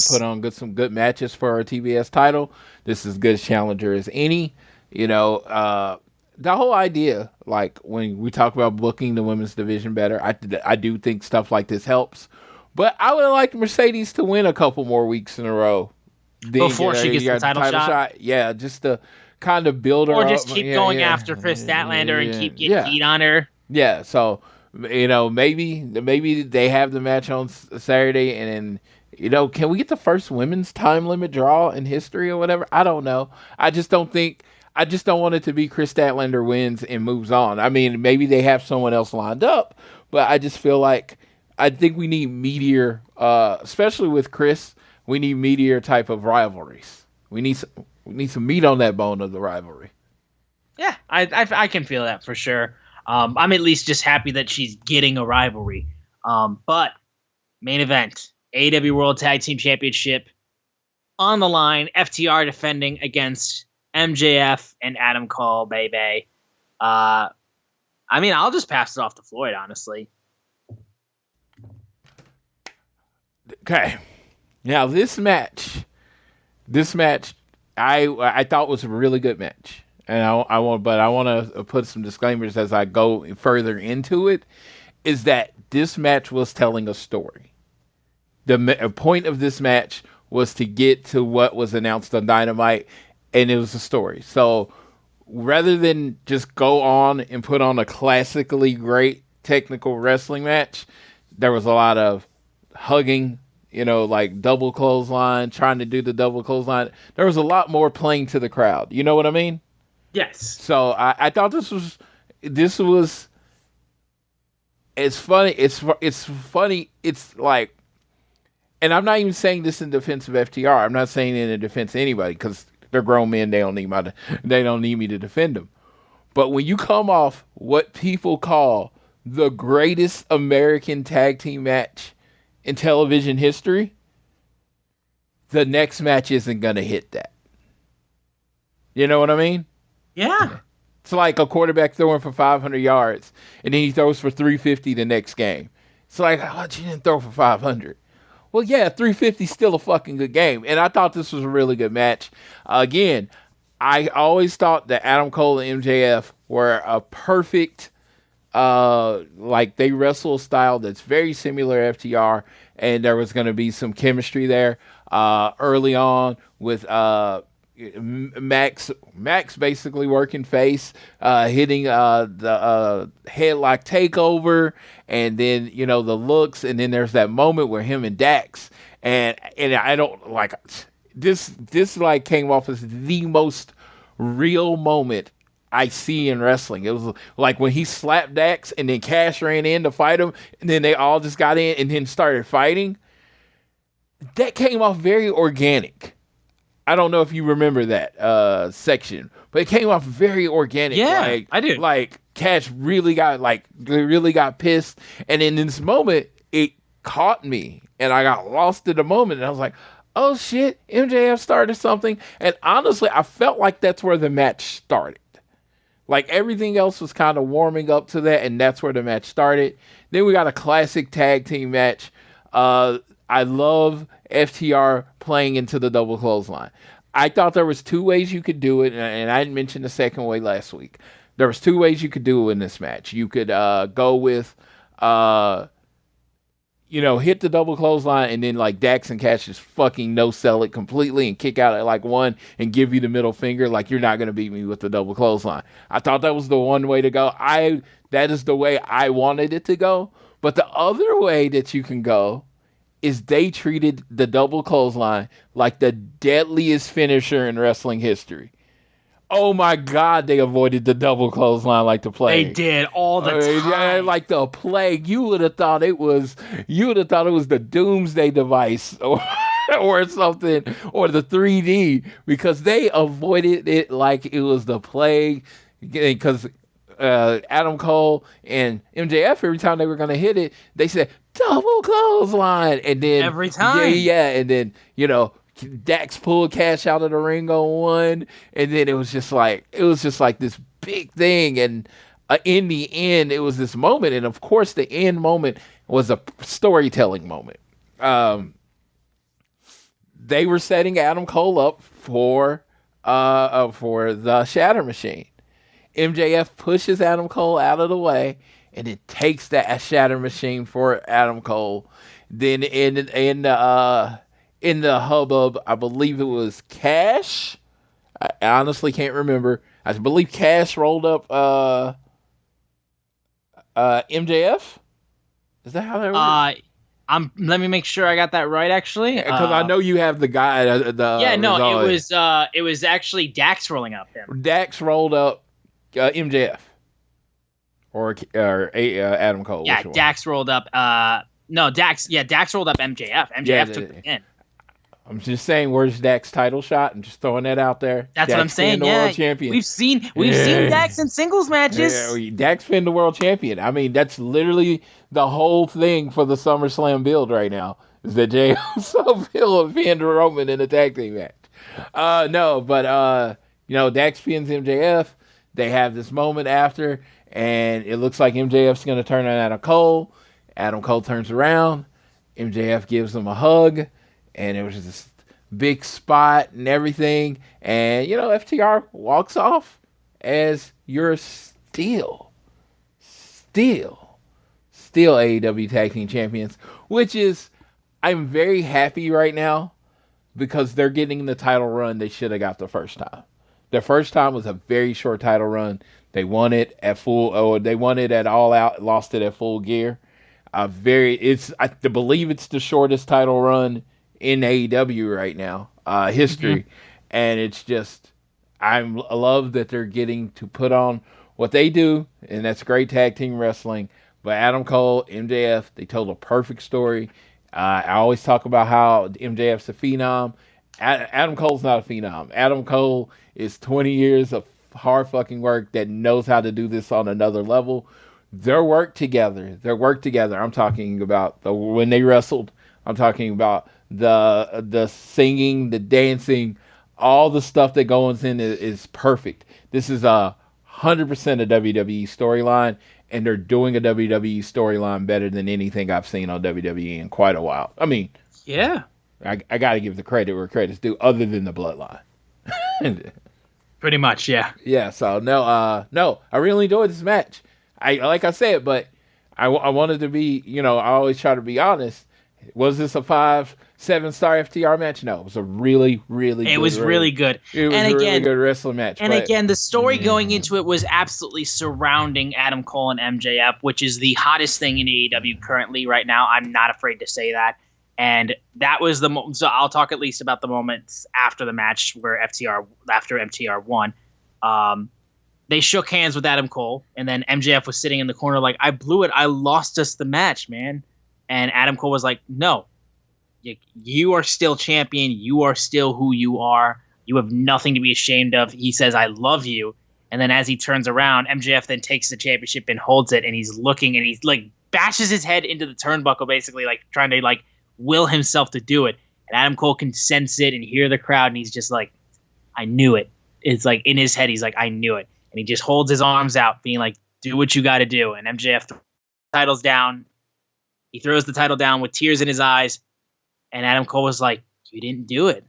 put on some good matches for our TBS title. This is as good a challenger as any. You know, the whole idea, like when we talk about booking the women's division better, I do think stuff like this helps. But I would like Mercedes to win a couple more weeks in a row. Before she gets the title shot? Yeah, just to kind of build her up. Or just keep going after Chris Statlander and keep getting heat on her. Yeah, so, you know, maybe they have the match on Saturday, and then, you know, can we get the first women's time limit draw in history or whatever? I don't know. I just don't want it to be Chris Statlander wins and moves on. I mean, maybe they have someone else lined up, but I just feel like I think we need meteor, especially with Chris, we need meteor type of rivalries. We need some meat on that bone of the rivalry. Yeah, I can feel that for sure. I'm at least just happy that she's getting a rivalry. But main event, AEW World Tag Team Championship on the line. FTR defending against MJF and Adam Cole, baby. I mean, I'll just pass it off to Floyd, honestly. Okay. Now this match, I thought was a really good match, and I want to put some disclaimers as I go further into it. Is that this match was telling a story? The point of this match was to get to what was announced on Dynamite, and it was a story. So rather than just go on and put on a classically great technical wrestling match, there was a lot of hugging, you know, like double clothesline, trying to do the double clothesline. There was a lot more playing to the crowd. You know what I mean? Yes. So I thought this was it's funny. It's funny. It's like, and I'm not even saying this in defense of FTR. I'm not saying it in defense of anybody because they're grown men. They don't need me to defend them. But when you come off what people call the greatest American tag team match in television history, the next match isn't going to hit that. You know what I mean? Yeah. It's like a quarterback throwing for 500 yards, and then he throws for 350 the next game. It's like, oh, you didn't throw for 500. Well, yeah, 350 is still a fucking good game. And I thought this was a really good match. Again, I always thought that Adam Cole and MJF were a perfect, like they wrestle a style that's very similar to FTR, and there was going to be some chemistry there early on with Max basically working face, hitting the headlock takeover, and then the looks, and then there's that moment where him and Dax, and I don't like this like came off as the most real moment I see in wrestling. It was like when he slapped Dax and then Cash ran in to fight him, and then they all just got in and then started fighting. That came off very organic. I don't know if you remember that section, but it came off very organic. Yeah, I do. Like Cash really got pissed, and in this moment, it caught me, and I got lost in the moment, and I was like, "Oh shit, MJF started something." And honestly, I felt like that's where the match started. Like everything else was kind of warming up to that, and that's where the match started. Then we got a classic tag team match. I love FTR playing into the double clothesline. I thought there was two ways you could do it, and I didn't mention the second way last week. There was two ways you could do it in this match. You could go with, hit the double clothesline, and then like Dax and Cash just fucking no-sell it completely and kick out at like one and give you the middle finger like you're not going to beat me with the double clothesline. I thought that was the one way to go. That is the way I wanted it to go. But the other way that you can go is they treated the double clothesline like the deadliest finisher in wrestling history. Oh my God, they avoided the double clothesline like the plague. They did all the time. Yeah, like the plague. You would have thought it was the doomsday device or something, or the 3D, because they avoided it like it was the plague. Because Adam Cole and MJF, every time they were going to hit it, they said, double clothesline, and then every time, and then Dax pulled Cash out of the ring on one, and then it was just like this big thing, and in the end, it was this moment, and of course, the end moment was a storytelling moment. They were setting Adam Cole up for the Shatter Machine. MJF pushes Adam Cole out of the way, and it takes that Shatter Machine for Adam Cole. Then in the hubbub, I believe it was Cash. I honestly can't remember. I believe Cash rolled up MJF. Is that how that works? Let me make sure I got that right. Actually, because I know you have the guy. It was actually Dax rolling up him. Dax rolled up MJF or Adam Cole. Yeah, Dax rolled up. Dax rolled up MJF. MJF took the pin. I'm just saying, where's Dax's title shot? I'm just throwing that out there. That's Dax what I'm saying. the world champion. We've seen Dax in singles matches. Yeah, Dax pinned the world champion. I mean, that's literally the whole thing for the SummerSlam build right now. Is that Jey Uso pinned Roman in a tag team match? Dax pins MJF. They have this moment after, and it looks like MJF's going to turn on Adam Cole. Adam Cole turns around. MJF gives him a hug, and it was just this big spot and everything. And, FTR walks off as you're still AEW Tag Team Champions, which is, I'm very happy right now because they're getting the title run they should have got the first time. Their first time was a very short title run. They won it at they won it at All Out, lost it at Full Gear. I believe it's the shortest title run in AEW right now, history. Mm-hmm. And it's just, I love that they're getting to put on what they do, and that's great tag team wrestling, But Adam Cole, MJF, they told a perfect story. I always talk about how MJF's a phenom. Adam Cole's not a phenom. Adam Cole is 20 years of hard fucking work that knows how to do this on another level. Their work together. I'm talking about when they wrestled. I'm talking about the singing, the dancing, all the stuff that goes in is perfect. This is 100% a WWE storyline, and they're doing a WWE storyline better than anything I've seen on WWE in quite a while. I mean, yeah, I got to give the credit where credit's due, other than the Bloodline. Pretty much, yeah. Yeah. So no, I really enjoyed this match. Like I said, but I wanted to be, I always try to be honest. Was this a 5-7 star FTR match? No, it was a really, really good. It was really good. It was a really good wrestling match. And again, the story going into it was absolutely surrounding Adam Cole and MJF, which is the hottest thing in AEW currently right now. I'm not afraid to say that. And that was so I'll talk at least about the moments after the match where after FTR won. They shook hands with Adam Cole, and then MJF was sitting in the corner like, I blew it. I lost us the match, man. And Adam Cole was like, no, you are still champion. You are still who you are. You have nothing to be ashamed of. He says, I love you. And then as he turns around, MJF then takes the championship and holds it. And he's looking and he's like bashes his head into the turnbuckle, basically like trying to like will himself to do it. And Adam Cole can sense it and hear the crowd. And he's just like, I knew it. It's like in his head, he's like, I knew it. And he just holds his arms out being like, do what you got to do. And MJF titles down. He throws the title down with tears in his eyes, and Adam Cole was like, you didn't do it.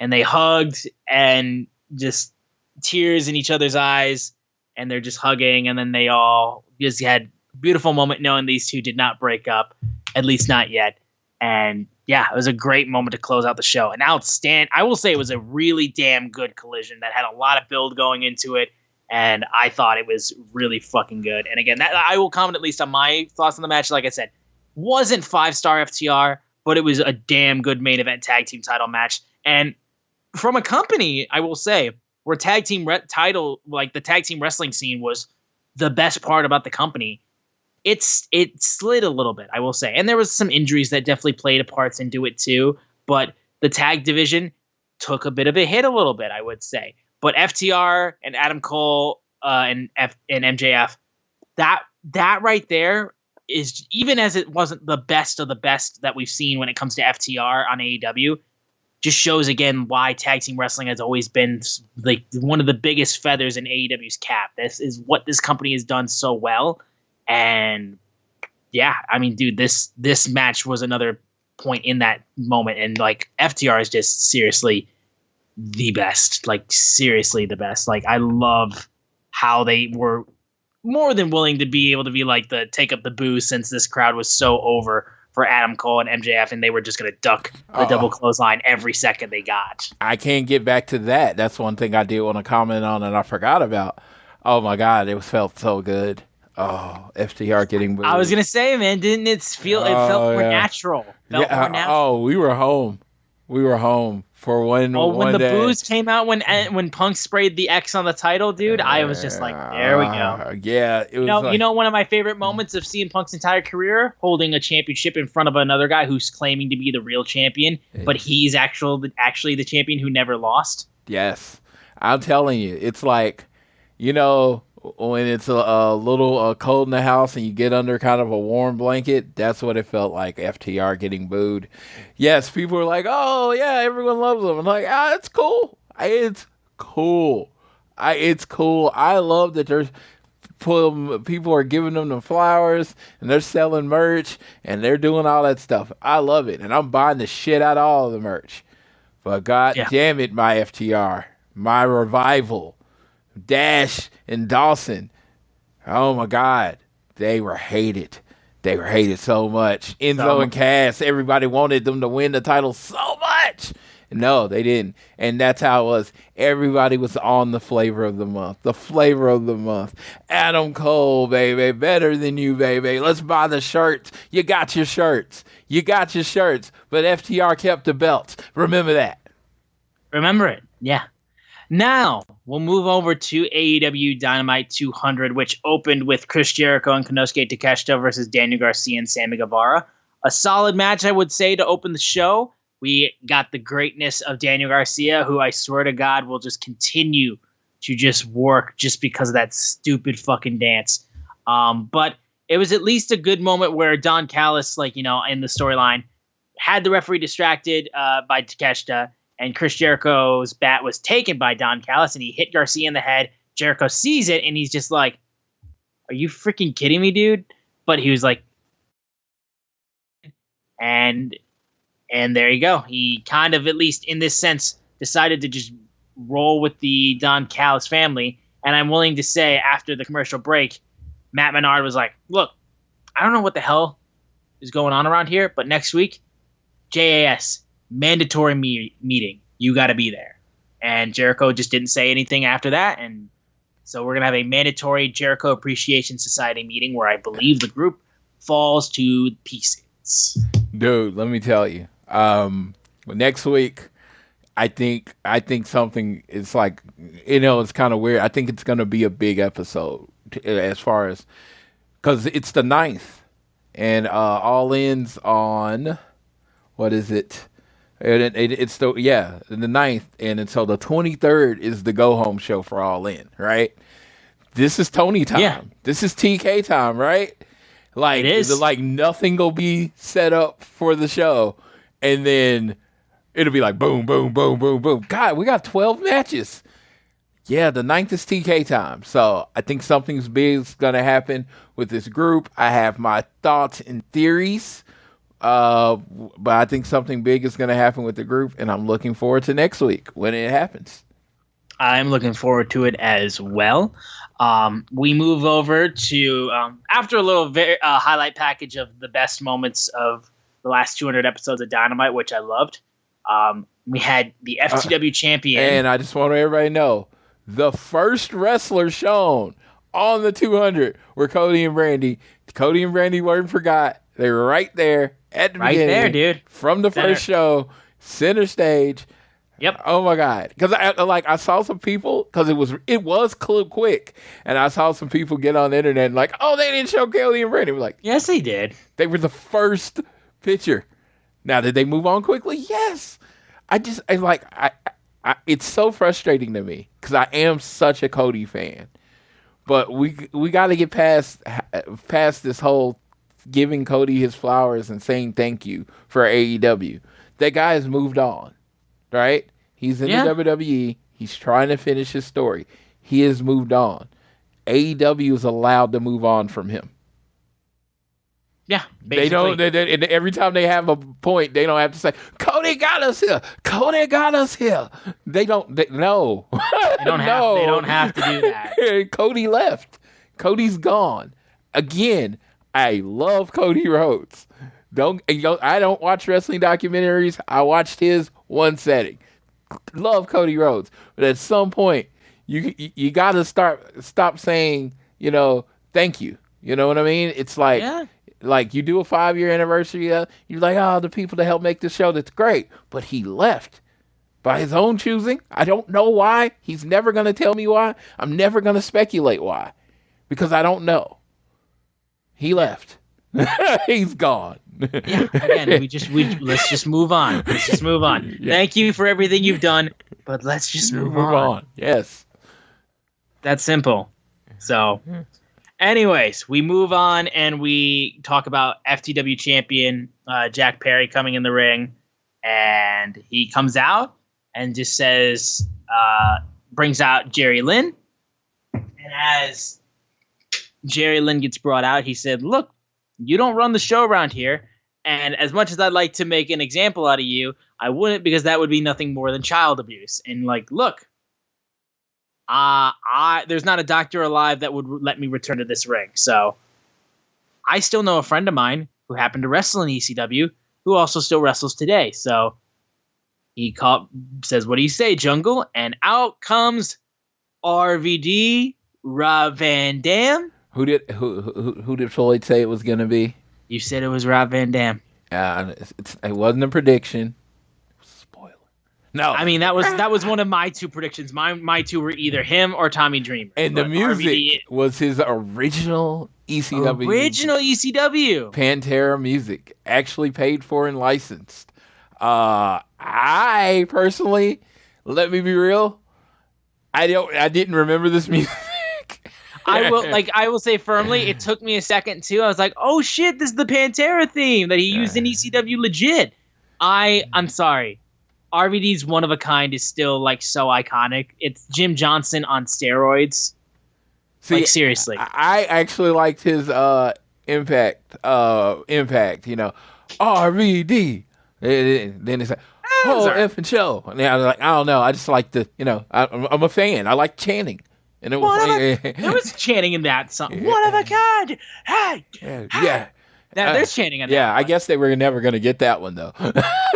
And they hugged and just tears in each other's eyes, and they're just hugging, and then they all just had a beautiful moment knowing these two did not break up, at least not yet. And yeah, it was a great moment to close out the show. An I will say it was a really damn good collision that had a lot of build going into it, and I thought it was really fucking good. And again, that I will comment at least on my thoughts on the match. Like I said, wasn't 5-star FTR, but it was a damn good main event tag team title match. And from a company, I will say, where tag team the tag team wrestling scene was the best part about the company, it slid a little bit, I will say. And there was some injuries that definitely played a part into it too. But the tag division took a bit of a hit a little bit, I would say. But FTR and Adam Cole and MJF, that right there is, even as it wasn't the best of the best that we've seen when it comes to FTR on AEW, just shows again why tag team wrestling has always been like one of the biggest feathers in AEW's cap. This is what this company has done so well. And yeah, I mean, dude, this match was another point in that moment. And like FTR is just seriously the best, like seriously the best. Like I love how they were more than willing to be able to be like take up the boo, since this crowd was so over for Adam Cole and MJF, and they were just going to duck the double clothesline every second they got. I can't get back to that. That's one thing I did want to comment on and I forgot about. Oh my God, felt so good. Oh, FTR getting booed. I was going to say, man, didn't it felt more natural? Oh, we were home. For when the boos came out when Punk sprayed the X on the title, dude, I was just like, there we go. Yeah, it was. One of my favorite moments of CM Punk's entire career, holding a championship in front of another guy who's claiming to be the real champion, but he's actually the champion who never lost. Yes, I'm telling you, it's like, when it's a little cold in the house and you get under kind of a warm blanket, that's what it felt like, FTR getting booed. Yes, people were like, oh, yeah, everyone loves them. I'm like, it's cool. It's cool. It's cool. I love that people are giving them the flowers and they're selling merch and they're doing all that stuff. I love it. And I'm buying the shit out of all of the merch. But God damn it, my FTR, my revival, Dash and Dawson. Oh my God. They were hated. They were hated so much. Enzo and Cass, everybody wanted them to win the title so much. No, they didn't. And that's how it was. Everybody was on the flavor of the month. The flavor of the month. Adam Cole, baby. Better than you, baby. Let's buy the shirts. You got your shirts. But FTR kept the belts. Remember that. Remember it. Yeah. Now, we'll move over to AEW Dynamite 200, which opened with Chris Jericho and Konosuke Takeshita versus Daniel Garcia and Sammy Guevara. A solid match, I would say, to open the show. We got the greatness of Daniel Garcia, who I swear to God will just continue to just work just because of that stupid fucking dance. But it was at least a good moment where Don Callis, in the storyline, had the referee distracted by Takeshita, and Chris Jericho's bat was taken by Don Callis, and he hit Garcia in the head. Jericho sees it, and he's just like, "Are you freaking kidding me, dude?" But he was like, and there you go. He kind of, at least in this sense, decided to just roll with the Don Callis family. And I'm willing to say, after the commercial break, Matt Menard was like, "Look, I don't know what the hell is going on around here, but next week, JAS, mandatory meeting. You got to be there." And Jericho just didn't say anything after that. And so we're going to have a mandatory Jericho Appreciation Society meeting where I believe the group falls to pieces. Dude, let me tell you. Next week, I think something is like, it's kind of weird. I think it's going to be a big episode as far as, because it's the 9th. And All In's on, what is it? It's the 9th, and so the 23rd is the go home show for All In, right? This is Tony time. Yeah. This is TK time, right? Like, it is. Like, nothing will be set up for the show, and then it'll be like boom, boom, boom, boom, boom. God, we got 12 matches. Yeah, the 9th is TK time, so I think something's big is gonna happen with this group. I have my thoughts and theories. But I think something big is going to happen with the group, and I'm looking forward to next week when it happens. I'm looking forward to it as well. We move over to, after a little highlight package of the best moments of the last 200 episodes of Dynamite, which I loved. We had the FTW champion. And I just want everybody to know, the first wrestler shown on the 200 were Cody and Brandy. Cody and Brandy weren't forgot. They were right there at the beginning. Right there, dude. From the first show, center stage. Yep. Oh my God. Because I saw some people, because it was quick, and I saw some people get on the internet and like, oh, they didn't show Cody and Brandy. We're like, yes, they did. They were the first picture. Now, did they move on quickly? Yes. It's so frustrating to me because I am such a Cody fan, but we got to get past this whole giving Cody his flowers and saying thank you for AEW. That guy has moved on, right? He's in the WWE. He's trying to finish his story. He has moved on. AEW is allowed to move on from him. Yeah, basically. They don't. And every time they have a point, they don't have to say Cody got us here. Cody got us here. They don't. No. They don't have to do that. Cody left. Cody's gone. Again, I love Cody Rhodes. I don't watch wrestling documentaries. I watched his one setting. Love Cody Rhodes, but at some point, you got to stop saying, thank you. You know what I mean? It's like, like you do a 5-year anniversary. You're like, oh, the people that helped make this show, that's great. But he left by his own choosing. I don't know why. He's never going to tell me why. I'm never going to speculate why, because I don't know. He left. He's gone. Yeah. Again, let's just move on. Let's just move on. Yeah. Thank you for everything you've done, but let's just move on. Yes. That's simple. So, anyways, we move on and we talk about FTW champion Jack Perry coming in the ring, and he comes out and just says, brings out Jerry Lynn, and as Jerry Lynn gets brought out, he said, look, you don't run the show around here, and as much as I'd like to make an example out of you, I wouldn't, because that would be nothing more than child abuse. And look, there's not a doctor alive that would let me return to this ring. So I still know a friend of mine who happened to wrestle in ECW who also still wrestles today. So he says, what do you say, Jungle? And out comes RVD, Rob Van Dam. Who did Floyd say it was going to be? You said it was Rob Van Dam. It wasn't a prediction. Spoiler. No. I mean, that was one of my two predictions. My two were either him or Tommy Dreamer. And the But music RVD was his original ECW. Original ECW. Pantera music, actually paid for and licensed. I personally, let me be real, I didn't remember this music. I will say firmly, it took me a second too. I was like, oh shit, this is the Pantera theme that he used in ECW legit. I'm sorry. RVD's One of a Kind is still like so iconic. It's Jim Johnson on steroids. See, like seriously. I actually liked his impact, you know, RVD. Then it's like, oh, effing show. And I was like, I don't know. I just like the, you know, I'm a fan. I like chanting. And it was there was chanting in that song. One of a kind. Hey. Yeah. There's chanting in that. Yeah, I guess they were never going to get that one though.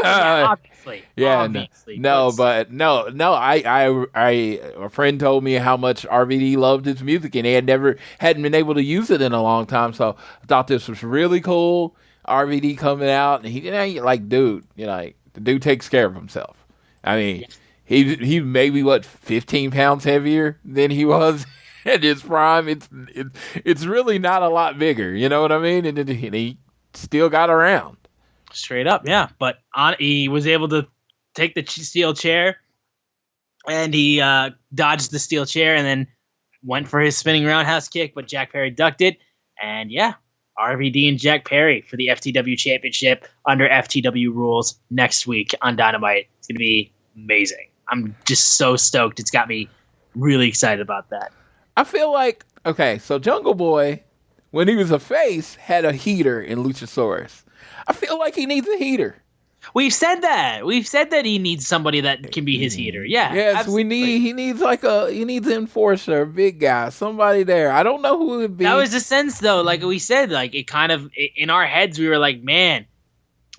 Obviously. Yeah, obviously. No, a friend told me how much RVD loved his music, and he hadn't been able to use it in a long time. So I thought this was really cool. RVD coming out, and he like, dude, you know, like, the dude takes care of himself. I mean, he maybe 15 pounds heavier than he was at his prime. It's really not a lot bigger, you know what I mean? And he still got around. Straight up, yeah. But he was able to take the steel chair, and he dodged the steel chair, and then went for his spinning roundhouse kick, but Jack Perry ducked it. And yeah, RVD and Jack Perry for the FTW Championship under FTW rules next week on Dynamite. It's going to be amazing. I'm just so stoked. It's got me really excited about that. I feel like, okay, so Jungle Boy, when he was a face, had a heater in Luchasaurus. I feel like he needs a heater. We've said that. We've said that he needs somebody that can be his heater. Yeah. Yes, absolutely. he needs an enforcer, a big guy, somebody there. I don't know who it would be. That was the sense though. Like we said, like it kind of in our heads we were like, man,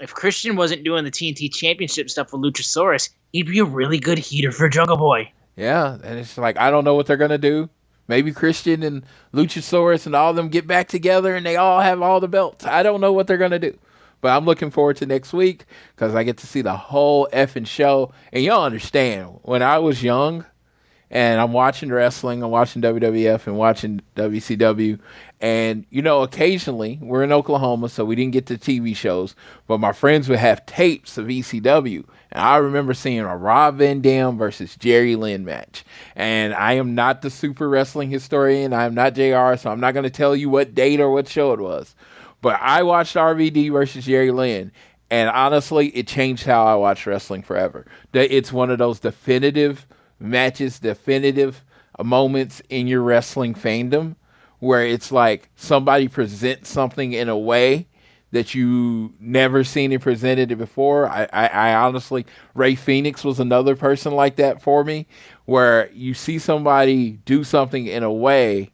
if Christian wasn't doing the TNT Championship stuff with Luchasaurus, he'd be a really good heater for Jungle Boy. Yeah, and it's like I don't know what they're gonna do. Maybe Christian and Luchasaurus and all of them get back together and they all have all the belts. I don't know what they're gonna do. But I'm looking forward to next week because I get to see the whole effing show. And y'all understand, when I was young and I'm watching wrestling, I'm watching WWF and watching WCW, and, you know, occasionally, we're in Oklahoma, so we didn't get to TV shows, but my friends would have tapes of ECW. And I remember seeing a Rob Van Dam versus Jerry Lynn match. And I am not the super wrestling historian. I am not JR, so I'm not going to tell you what date or what show it was. But I watched RVD versus Jerry Lynn, and honestly, it changed how I watch wrestling forever. It's one of those definitive matches, definitive moments in your wrestling fandom where it's like somebody presents something in a way that you never seen it presented before. I honestly, Ray Phoenix was another person like that for me, where you see somebody do something in a way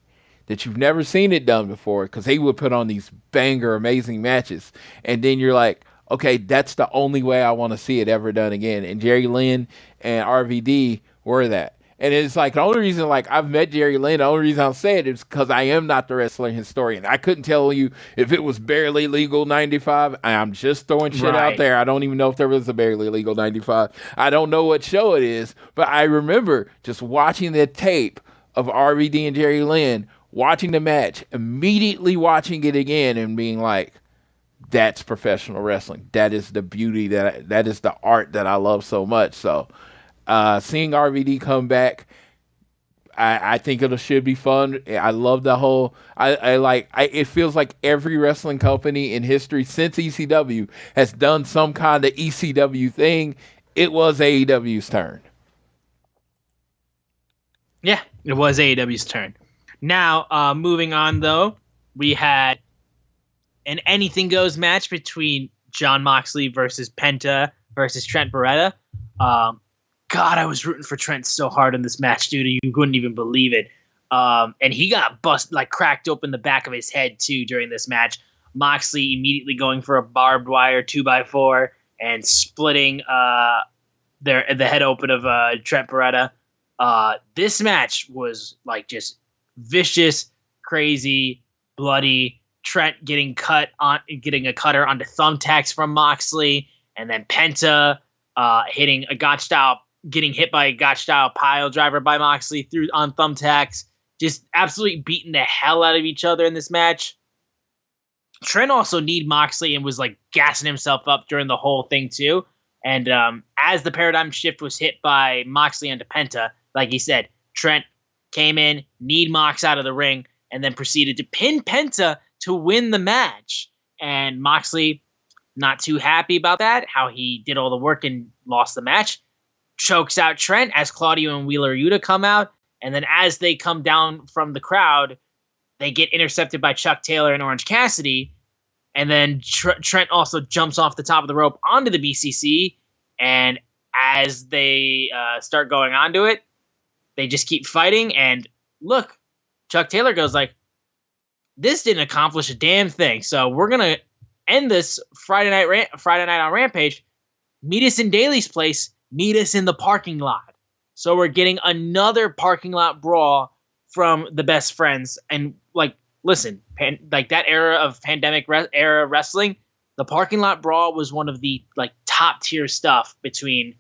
that you've never seen it done before, because he would put on these banger, amazing matches. And then you're like, okay, that's the only way I want to see it ever done again. And Jerry Lynn and RVD were that. And it's like, the only reason, like, I've met Jerry Lynn, the only reason I'll say it is because I am not the wrestling historian. I couldn't tell you if it was Barely Legal 95. I'm just throwing shit out there. I don't even know if there was a Barely Legal 95. I don't know what show it is, but I remember just watching the tape of RVD and Jerry Lynn, watching the match, immediately watching it again and being like, that's professional wrestling. That is the beauty, that is the art that I love so much. So seeing RVD come back, I think it should be fun. I love the whole, it feels like every wrestling company in history since ECW has done some kind of ECW thing. It was AEW's turn. Yeah, it was AEW's turn. Now, moving on, though, we had an anything goes match between Jon Moxley versus Penta versus Trent Beretta. God, I was rooting for Trent so hard in this match, dude. You couldn't even believe it. And he got cracked open the back of his head, too, during this match. Moxley immediately going for a barbed wire 2x4 and splitting the head open of Trent Beretta. This match was like just vicious, crazy, bloody. Trent getting a cutter onto thumbtacks from Moxley, and then Penta hitting a Gotch style, getting hit by a Gotch style pile driver by Moxley through on thumbtacks, just absolutely beating the hell out of each other in this match. Trent also kneed Moxley and was like gassing himself up during the whole thing too. And as the paradigm shift was hit by Moxley and Penta, like he said, Trent came in, kneed Mox out of the ring, and then proceeded to pin Penta to win the match. And Moxley, not too happy about that, how he did all the work and lost the match, chokes out Trent as Claudio and Wheeler Yuta come out. And then as they come down from the crowd, they get intercepted by Chuck Taylor and Orange Cassidy. And then Trent also jumps off the top of the rope onto the BCC. And as they start going onto it, they just keep fighting. And look, Chuck Taylor goes like, this didn't accomplish a damn thing. So we're going to end this Friday night on Rampage. Meet us in Daly's place. Meet us in the parking lot. So we're getting another parking lot brawl from the Best Friends. And like, listen, like that era of pandemic era wrestling, the parking lot brawl was one of the like top tier stuff between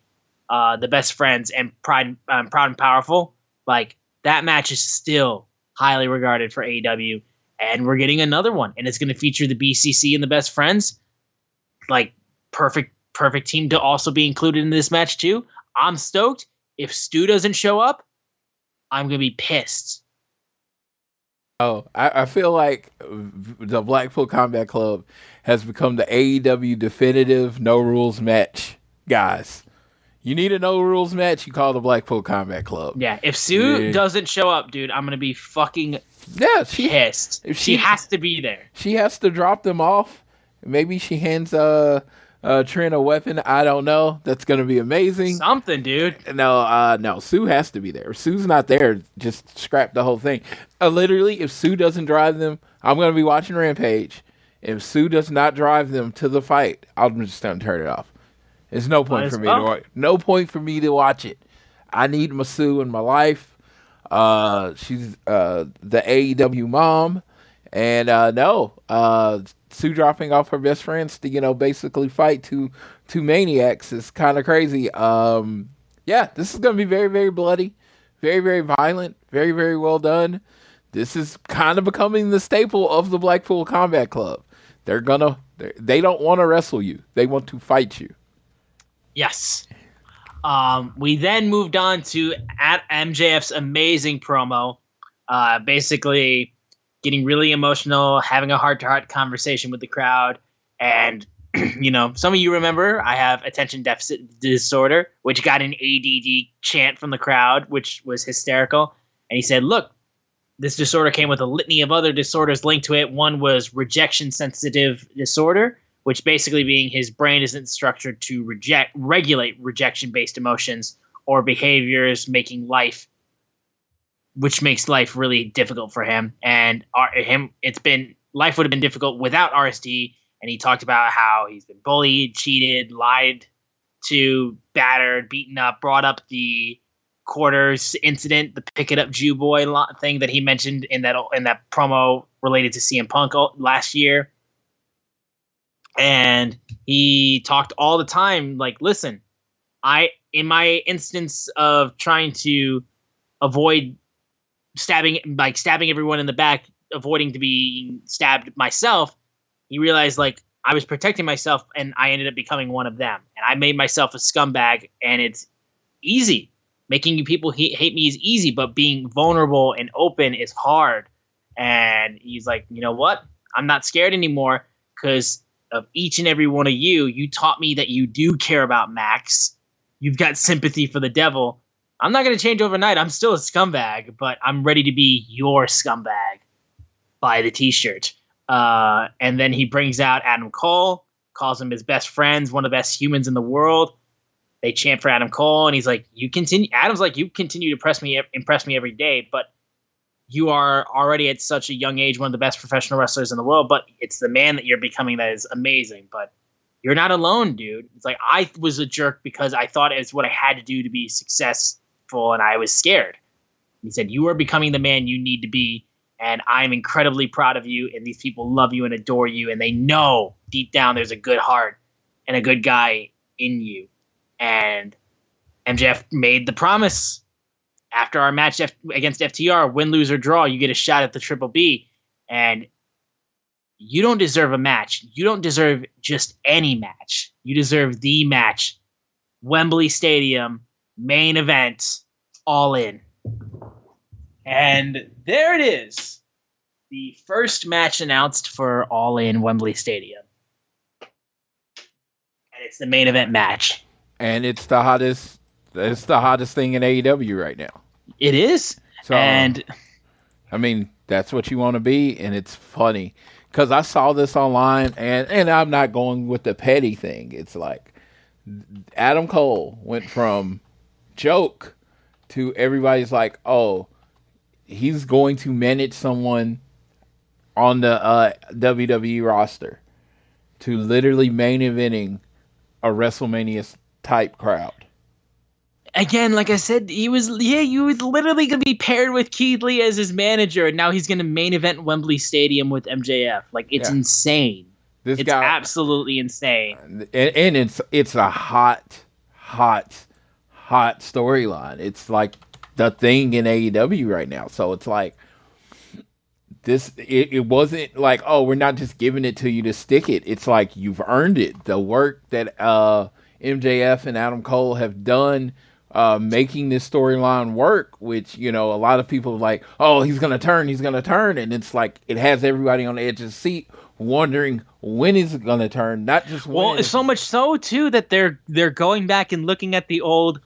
the Best Friends and Proud and Powerful. Like that match is still highly regarded for AEW. And we're getting another one, and it's going to feature the BCC and the Best Friends. Like perfect team to also be included in this match too. I'm stoked. If Stu doesn't show up, I'm going to be pissed. Oh, I feel like the Blackpool Combat Club has become the AEW definitive no rules match, guys. You need a no rules match, you call the Blackpool Combat Club. Yeah, if Sue doesn't show up, dude, I'm going to be fucking pissed. She has to be there. She has to drop them off. Maybe she hands Trent a weapon. I don't know. That's going to be amazing. Something, dude. No, Sue has to be there. If Sue's not there, just scrap the whole thing. Literally, if Sue doesn't drive them, I'm going to be watching Rampage. If Sue does not drive them to the fight, I'm just going to turn it off. There's no point for me to watch. No point for me to watch it. I need my Sue in my life. She's the AEW mom, and Sue dropping off her best friends to basically fight two maniacs is kind of crazy. This is gonna be very, very bloody, very, very violent, very, very well done. This is kind of becoming the staple of the Blackpool Combat Club. They don't want to wrestle you. They want to fight you. Yes. We then moved on to at MJF's amazing promo, basically getting really emotional, having a heart-to-heart conversation with the crowd. And, some of you remember I have attention deficit disorder, which got an ADD chant from the crowd, which was hysterical. And he said, look, this disorder came with a litany of other disorders linked to it. One was rejection-sensitive disorder, which basically being his brain isn't structured to regulate rejection-based emotions or behaviors, which makes life really difficult for him. And life would have been difficult without RSD. And he talked about how he's been bullied, cheated, lied to, battered, beaten up, brought up the quarters incident, the pick it up Jew boy thing that he mentioned in that promo related to CM Punk last year. And he talked all the time, like, listen, in my instance of trying to avoid stabbing everyone in the back, avoiding to be stabbed myself, he realized, like, I was protecting myself and I ended up becoming one of them. And I made myself a scumbag, and it's easy. Making people hate me is easy, but being vulnerable and open is hard. And he's like, you know what? I'm not scared anymore because of each and every one of you. You taught me that you do care about Max. You've got sympathy for the devil. I'm not going to change overnight. I'm still a scumbag, but I'm ready to be your scumbag. Buy the t-shirt. And then he brings out Adam Cole, calls him his best friends, one of the best humans in the world. They chant for Adam Cole, and he's like, Adam's like, you continue to impress me every day, but you are already at such a young age one of the best professional wrestlers in the world, but it's the man that you're becoming that is amazing. But you're not alone, dude. It's like, I was a jerk because I thought it's what I had to do to be successful, and I was scared. He said, you are becoming the man you need to be, and I'm incredibly proud of you, and these people love you and adore you, and they know deep down there's a good heart and a good guy in you. And MJF made the promise after our match against FTR, win, lose, or draw, you get a shot at the Triple B. And you don't deserve a match. You don't deserve just any match. You deserve the match. Wembley Stadium, main event, All In. And there it is. The first match announced for All In Wembley Stadium. And it's the main event match. And it's the hottest thing in AEW right now. It is. So, and I mean, that's what you want to be, and it's funny. Because I saw this online, and I'm not going with the petty thing. It's like Adam Cole went from joke to everybody's like, oh, he's going to manage someone on the WWE roster to literally main eventing a WrestleMania type crowd. Again, like I said, he was literally going to be paired with Keith Lee as his manager, and now he's going to main event Wembley Stadium with MJF. Like, it's insane. It's absolutely insane. And it's a hot storyline. It's like the thing in AEW right now. So it's like it wasn't like, oh, we're not just giving it to you to stick it. It's like you've earned it. The work that MJF and Adam Cole have done making this storyline work, which, a lot of people are like, oh, he's going to turn. And it's like, it has everybody on the edge of the seat wondering when is it going to turn, not just when. Well, so much so, too, that they're going back and looking at the old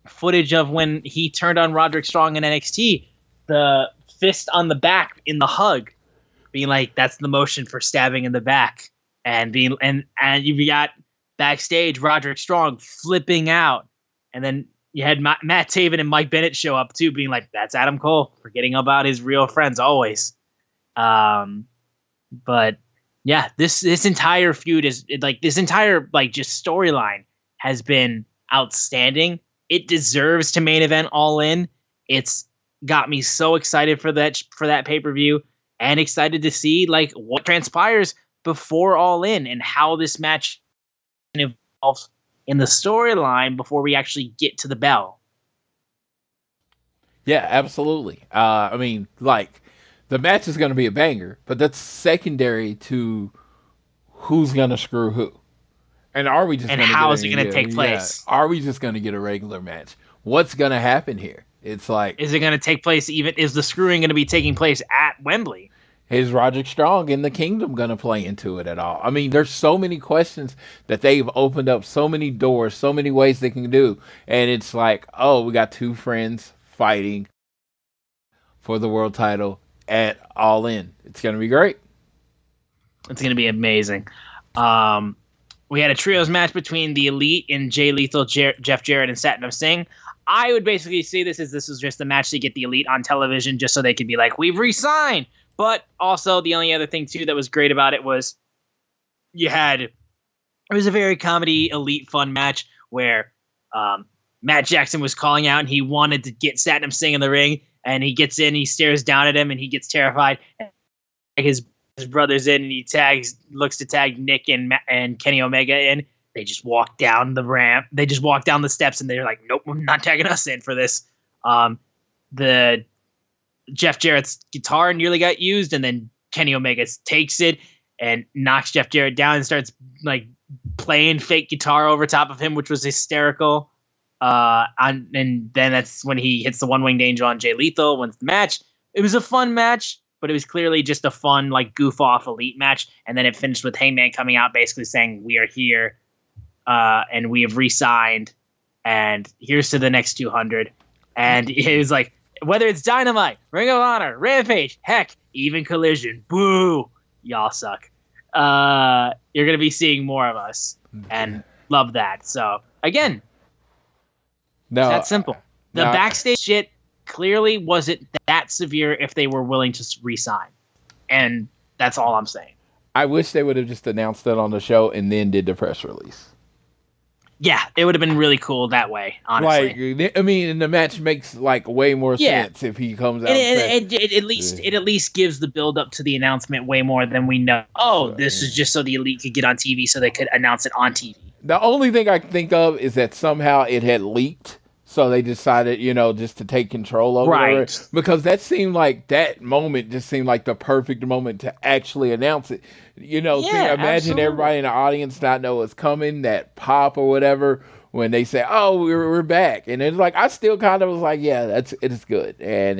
footage of when he turned on Roderick Strong in NXT, the fist on the back in the hug, being like, that's the motion for stabbing in the back. And you got backstage Roderick Strong flipping out. And then you had Matt Taven and Mike Bennett show up too, being like, that's Adam Cole, forgetting about his real friends always. But yeah, this entire feud is this entire just storyline has been outstanding. It deserves to main event All In. It's got me so excited for that pay-per-view, and excited to see what transpires before All In and how this match evolves in the storyline before we actually get to the bell. Yeah, absolutely. I mean, the match is going to be a banger, but that's secondary to who's going to screw who. And are we just and how is it going to take place? Are we just going to get a regular match? What's going to happen here? It's like, is it going to take place is the screwing going to be taking place at Wembley? Is Roderick Strong in the Kingdom going to play into it at all? I mean, there's so many questions that they've opened up, so many doors, so many ways they can do. And it's like, oh, we got two friends fighting for the world title at All In. It's going to be great. It's going to be amazing. We had a trios match between the Elite and Jay Lethal, Jeff Jarrett, and Satnam Singh. I would basically see this as just a match to get the Elite on television just so they could be like, we've re-signed. But also the only other thing, too, that was great about it was it was a very comedy Elite fun match where Matt Jackson was calling out and he wanted to get Satnam Singh in the ring, and he gets in, he stares down at him, and he gets terrified. And his brother's in, and he looks to tag Nick and Kenny Omega in. They just walk down the ramp. They just walk down the steps, and they're like, nope, I'm not tagging us in for this. The Jeff Jarrett's guitar nearly got used, and then Kenny Omega takes it and knocks Jeff Jarrett down and starts playing fake guitar over top of him, which was hysterical. And then that's when he hits the one-winged angel on Jay Lethal, wins the match. It was a fun match, but it was clearly just a fun goof-off Elite match. And then it finished with Hangman coming out basically saying, we are here, and we have re-signed, and here's to the next 200. And it was like, whether it's Dynamite, Ring of Honor, Rampage, heck, even Collision, boo, y'all suck. You're going to be seeing more of us, and love that. So, again, it's that simple. The backstage shit clearly wasn't that severe if they were willing to re-sign. And that's all I'm saying. I wish they would have just announced it on the show and then did the press release. Yeah, it would have been really cool that way, honestly. And the match makes way more sense if he comes out. It at least gives the build up to the announcement way more than we know. Oh, this is just so the Elite could get on TV so they could announce it on TV. The only thing I can think of is that somehow it had leaked, so they decided, just to take control over it. Because that moment just seemed like the perfect moment to actually announce it. Imagine absolutely. Everybody in the audience not know what's coming, that pop or whatever, when they say, "Oh, we're back," and it's like I still kind of was like, "Yeah, it's good." And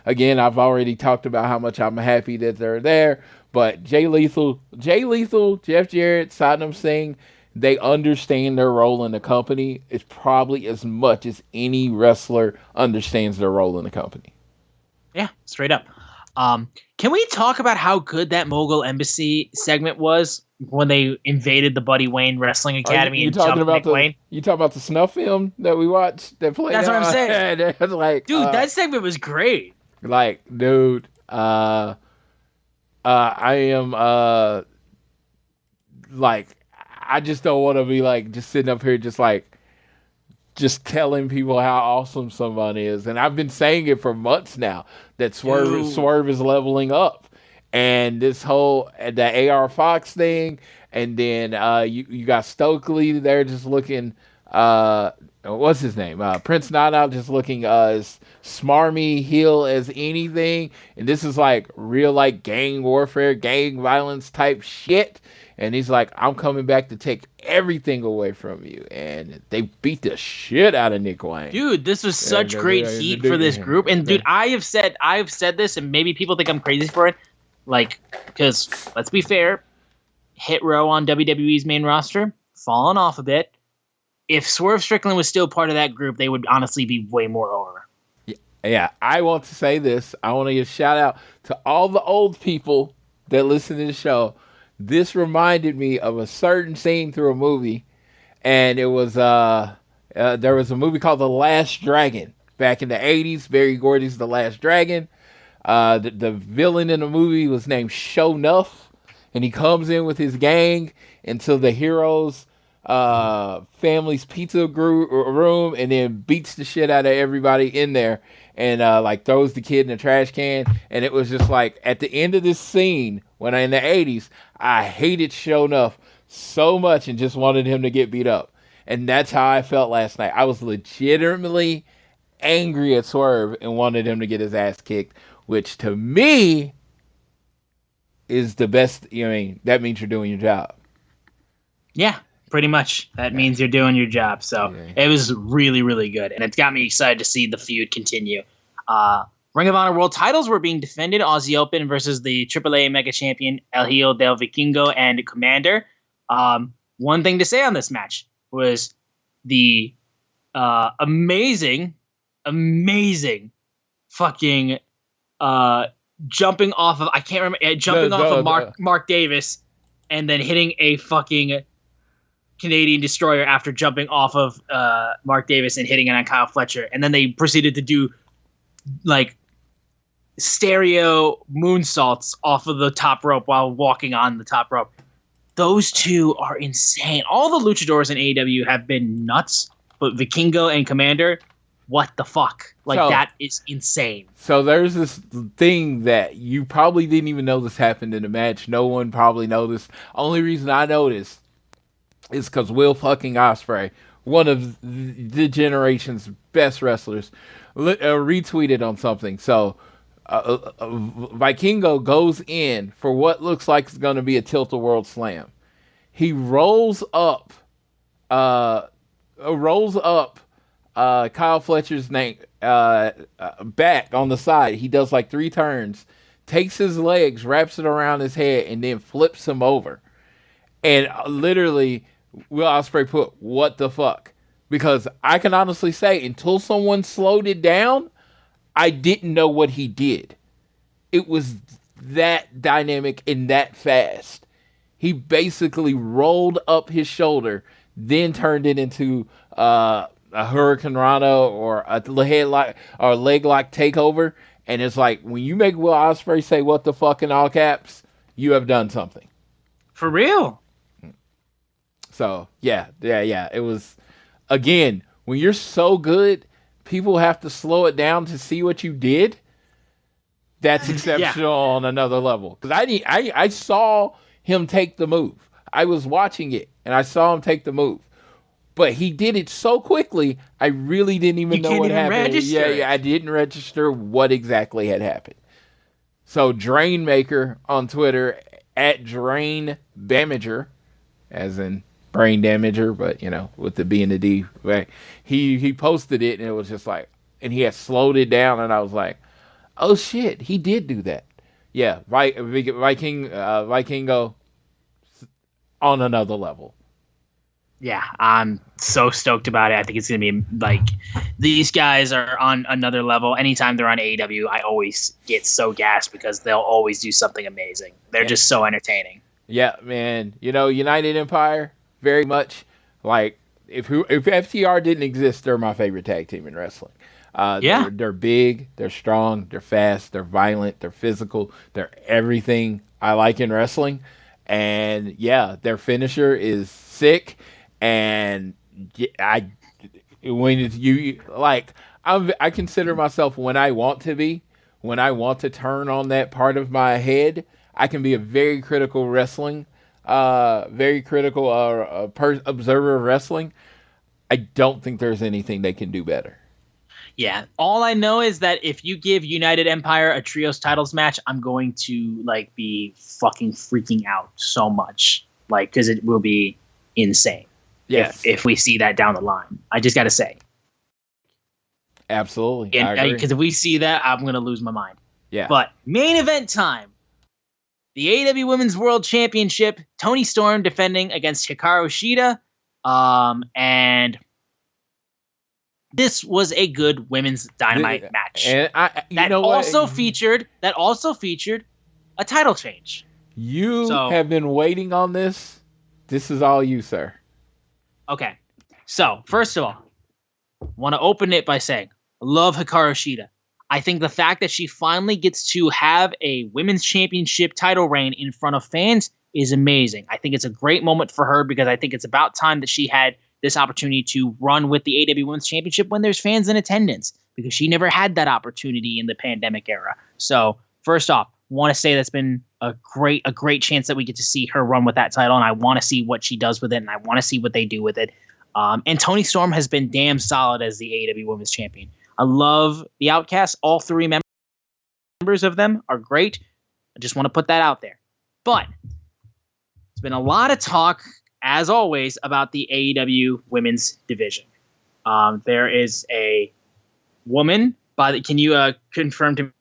again, I've already talked about how much I'm happy that they're there. But Jay Lethal, Jeff Jarrett, Satnam Singh, they understand their role in the company. It's probably as much as any wrestler understands their role in the company. Yeah, straight up. Can we talk about how good that Mogul Embassy segment was when they invaded the Buddy Wayne Wrestling Academy you and talking jumped about Nick Wayne? You talking about the snuff film that we watched that played? That's what I'm saying. That's like, dude, that segment was great. Like, dude, I am like, I just don't want to be like just sitting up here just telling people how awesome someone is. And I've been saying it for months now that Swerve is leveling up. And this whole the AR Fox thing, and then you got Stokely there just looking what's his name? Prince Nana just looking as smarmy heel as anything. And this is like real like gang warfare, gang violence type shit. And he's like, I'm coming back to take everything away from you. And they beat the shit out of Nick Wayne. Dude, this was such great heat for this group. And dude, I've said this, and maybe people think I'm crazy for it. Like, because let's be fair, Hit Row on WWE's main roster, fallen off a bit. If Swerve Strickland was still part of that group, they would honestly be way more over. Yeah, I want to say this. I want to give a shout out to all the old people that listen to the show. This reminded me of a certain scene through a movie, and it was there was a movie called The Last Dragon back in the 80s. Barry Gordy's The Last Dragon. The villain in the movie was named Show Nuff, and he comes in with his gang into the hero's family's pizza room and then beats the shit out of everybody in there and like throws the kid in the trash can. And it was just like at the end of this scene when in the 80s, I hated Show Nuff so much and just wanted him to get beat up. And that's how I felt last night. I was legitimately angry at Swerve and wanted him to get his ass kicked, which to me is the best. That means you're doing your job. Yeah. Pretty much. That means you're doing your job. So It was really, really good. And it's got me excited to see the feud continue. Ring of Honor World titles were being defended. Aussie Open versus the AAA Mega Champion El Hijo del Vikingo and Commander. One thing to say on this match was the amazing fucking jumping off of, I can't remember, jumping off of Mark Davis and then hitting a fucking Canadian Destroyer after jumping off of Mark Davis and hitting it on Kyle Fletcher. And then they proceeded to do like stereo moonsaults off of the top rope while walking on the top rope. Those two are insane. All the luchadors in AEW have been nuts, but Vikingo and Commander, what the fuck? That is insane. So there's this thing that you probably didn't even know this happened in the match. No one probably noticed. Only reason I noticed is because Will fucking Ospreay, one of the generation's best wrestlers, retweeted on something. So Vikingo goes in for what looks like it's going to be a Tilt-A-World Slam. He rolls up Kyle Fletcher's name back on the side. He does like 3 turns, takes his legs, wraps it around his head, and then flips him over. And literally, Will Ospreay put, what the fuck? Because I can honestly say, until someone slowed it down, I didn't know what he did. It was that dynamic and that fast. He basically rolled up his shoulder, then turned it into a Hurricane Rana or a leg lock takeover. And it's like, when you make Will Ospreay say what the fuck in all caps, you have done something. For real. So, yeah. It was, again, when you're so good, people have to slow it down to see what you did. That's exceptional on another level. Because I saw him take the move. I was watching it and I saw him take the move. But he did it so quickly, I really didn't even know what happened. Yeah, I didn't register what exactly had happened. So Drainmaker on Twitter, at Drain Damager, as in brain damager, but with the B and the D, right? He posted it and it was just like, and he had slowed it down, and I was like, oh shit, he did do that. Yeah, Vikingo on another level. Yeah, I'm so stoked about it. I think it's going to be like, these guys are on another level. Anytime they're on AEW, I always get so gassed because they'll always do something amazing. They're just so entertaining. Yeah, man. United Empire, very much like, if FTR didn't exist, they're my favorite tag team in wrestling. They're big, they're strong, they're fast, they're violent, they're physical, they're everything I like in wrestling. And yeah, their finisher is sick. And I consider myself, when I want to turn on that part of my head, I can be a very critical observer of wrestling. I don't think there's anything they can do better. Yeah, all I know is that if you give United Empire a trios titles match, I'm going to be fucking freaking out so much, because it will be insane. Yes. If we see that down the line, I just got to say. Absolutely. Because if we see that, I'm going to lose my mind. Yeah. But main event time. The AEW Women's World Championship, Toni Storm defending against Hikaru Shida. And this was a good women's Dynamite match. And that also featured a title change. You have been waiting on this. This is all you, sir. Okay. So, first of all, want to open it by saying, I love Hikaru Shida. I think the fact that she finally gets to have a women's championship title reign in front of fans is amazing. I think it's a great moment for her, because I think it's about time that she had this opportunity to run with the AEW Women's Championship when there's fans in attendance, because she never had that opportunity in the pandemic era. So, first off, want to say that's been a great chance that we get to see her run with that title, and I want to see what she does with it, and I want to see what they do with it. And Toni Storm has been damn solid as the AEW Women's Champion. I love the Outcasts. All three members of them are great. I just want to put that out there. But there's been a lot of talk, as always, about the AEW Women's Division. There is a woman can you confirm to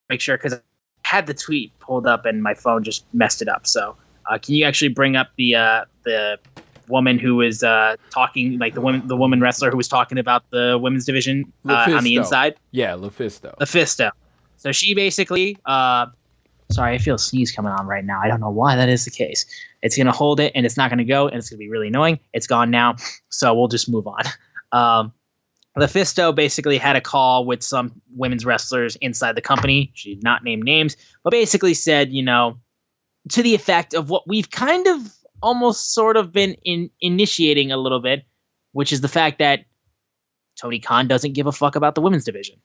make sure, because had the tweet pulled up and my phone just messed it up. So can you actually bring up the woman who was talking, the woman wrestler who was talking about the women's division on the inside? Yeah, Lufisto. So she basically, sorry, I feel a sneeze coming on right now. I don't know why that is the case. It's going to hold it and it's not going to go, and it's going to be really annoying. It's gone now. So we'll just move on. Lufisto basically had a call with some women's wrestlers inside the company. She did not name names, but basically said, to the effect of what we've kind of almost sort of been initiating a little bit, which is the fact that Tony Khan doesn't give a fuck about the women's division.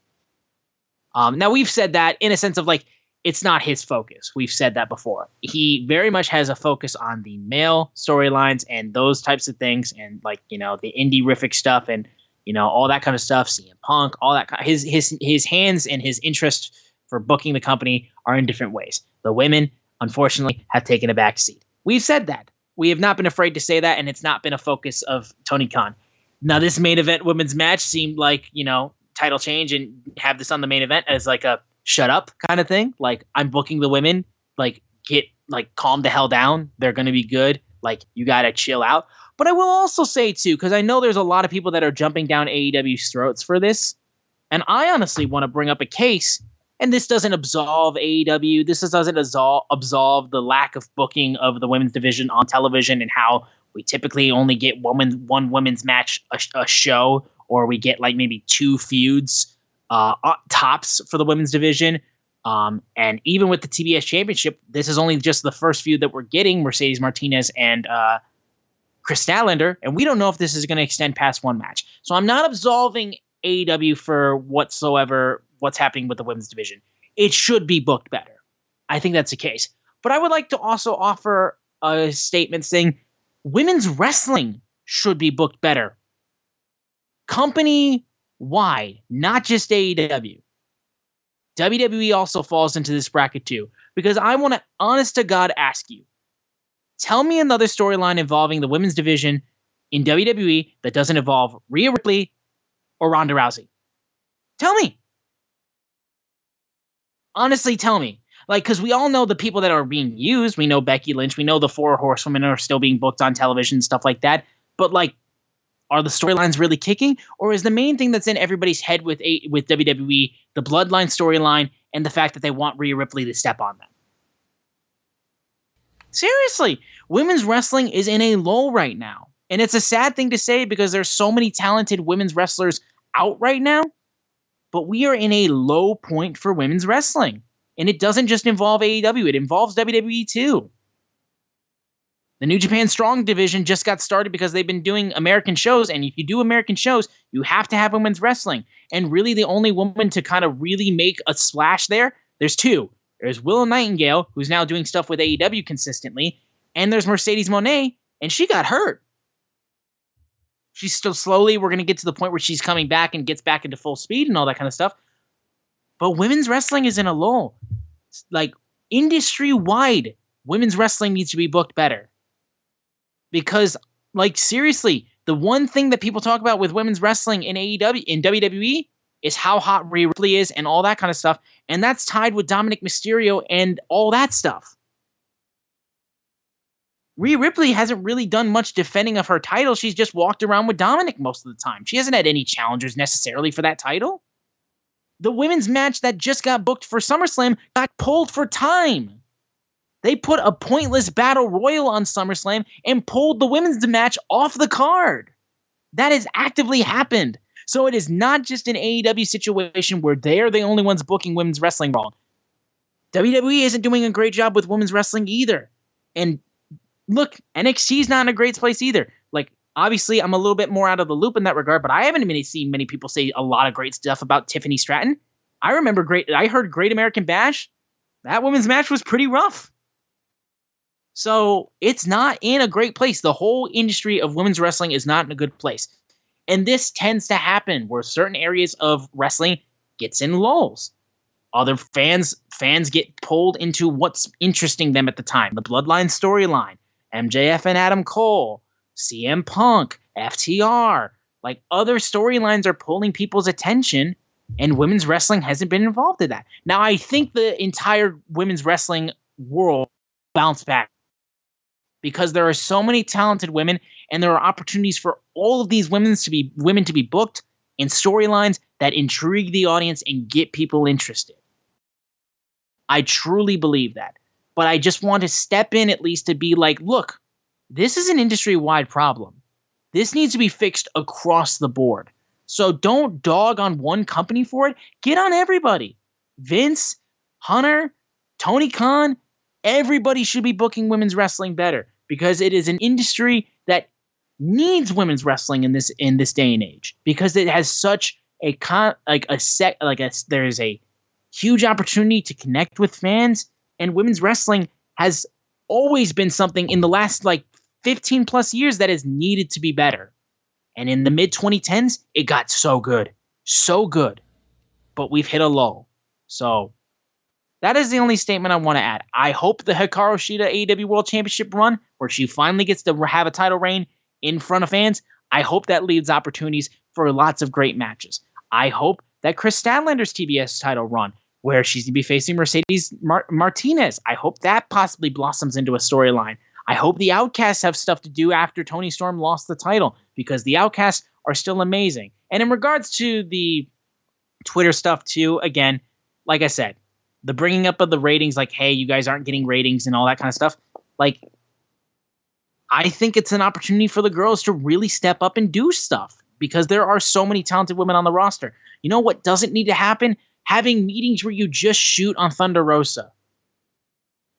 Now, we've said that in a sense of it's not his focus. We've said that before. He very much has a focus on the male storylines and those types of things, and the indie-rific stuff and all that kind of stuff, CM Punk, all that. His hands and his interest for booking the company are in different ways. The women, unfortunately, have taken a back seat. We've said that. We have not been afraid to say that, and it's not been a focus of Tony Khan. Now, this main event women's match seemed like, title change and have this on the main event as a shut up kind of thing. I'm booking the women, get calm the hell down. They're going to be good. You got to chill out. But I will also say, too, because I know there's a lot of people that are jumping down AEW's throats for this, and I honestly want to bring up a case, and this doesn't absolve AEW. This doesn't absolve the lack of booking of the women's division on television and how we typically only get one women's match a show, or we get maybe two feuds tops for the women's division. And even with the TBS Championship, this is only just the first feud that we're getting, Mercedes Martinez and Chris Statlander, and we don't know if this is going to extend past one match. So I'm not absolving AEW for what's happening with the women's division. It should be booked better. I think that's the case. But I would like to also offer a statement saying Women's wrestling should be booked better. Company-wide, not just AEW. WWE also falls into this bracket too, because I want to, honest to God, ask you, tell me another storyline involving the women's division in WWE that doesn't involve Rhea Ripley or Ronda Rousey. Tell me. Honestly, tell me. Like, because we all know the people that are being used. We know Becky Lynch. We know the 4 Horsewomen are still being booked on television and stuff like that. But, like, are the storylines really kicking? Or is the main thing that's in everybody's head with WWE the Bloodline storyline and the fact that they want Rhea Ripley to step on them? Seriously, women's wrestling is in a lull right now. And it's a sad thing to say because there's so many talented women's wrestlers out right now. But we are in a low point for women's wrestling. And it doesn't just involve AEW. It involves WWE too. The New Japan Strong division just got started because they've been doing American shows. And if you do American shows, you have to have women's wrestling. And really the only woman to kind of really make a splash there's 2. There's Willow Nightingale, who's now doing stuff with AEW consistently. And there's Mercedes Moné, and she got hurt. She's still slowly, we're going to get to the point where she's coming back and gets back into full speed and all that kind of stuff. But women's wrestling is in a lull. Like, industry-wide, women's wrestling needs to be booked better. Because, like, seriously, the one thing that people talk about with women's wrestling in WWE is how hot Rhea Ripley is and all that kind of stuff. And that's tied with Dominic Mysterio and all that stuff. Rhea Ripley hasn't really done much defending of her title. She's just walked around with Dominic most of the time. She hasn't had any challengers necessarily for that title. The women's match that just got booked for SummerSlam got pulled for time. They put a pointless battle royal on SummerSlam and pulled the women's match off the card. That has actively happened. So it is not just an AEW situation where they're the only ones booking women's wrestling wrong. WWE isn't doing a great job with women's wrestling either. And look, NXT's not in a great place either. Like, obviously, I'm a little bit more out of the loop in that regard, but I haven't even seen many people say a lot of great stuff about Tiffany Stratton. I heard Great American Bash. That women's match was pretty rough. So it's not in a great place. The whole industry of women's wrestling is not in a good place. And this tends to happen where certain areas of wrestling gets in lulls. Other fans get pulled into what's interesting them at the time. The Bloodline storyline, MJF and Adam Cole, CM Punk, FTR. Like, other storylines are pulling people's attention, and women's wrestling hasn't been involved in that. Now, I think the entire women's wrestling world bounced back because there are so many talented women, and there are opportunities for all of these women to be booked in storylines that intrigue the audience and get people interested. I truly believe that. But I just want to step in at least to be like, look, this is an industry-wide problem. This needs to be fixed across the board. So don't dog on one company for it. Get on everybody. Vince, Hunter, Tony Khan, everybody should be booking women's wrestling better because it is an industry that needs women's wrestling in this day and age because it has such there is a huge opportunity to connect with fans, and women's wrestling has always been something in the last 15 plus years that has needed to be better. And in the mid 2010s, it got so good. But we've hit a lull. So that is the only statement I want to add. I hope the Hikaru Shida AEW World Championship run, where she finally gets to have a title reign in front of fans, I hope that leaves opportunities for lots of great matches. I hope that Chris Statlander's TBS title run, where she's going to be facing Mercedes Martinez, I hope that possibly blossoms into a storyline. I hope the Outcasts have stuff to do after Toni Storm lost the title, because the Outcasts are still amazing. And in regards to the Twitter stuff too, again, like I said, the bringing up of the ratings, like, hey, you guys aren't getting ratings and all that kind of stuff, like, I think it's an opportunity for the girls to really step up and do stuff, because there are so many talented women on the roster. You know what doesn't need to happen? Having meetings where you just shoot on Thunder Rosa.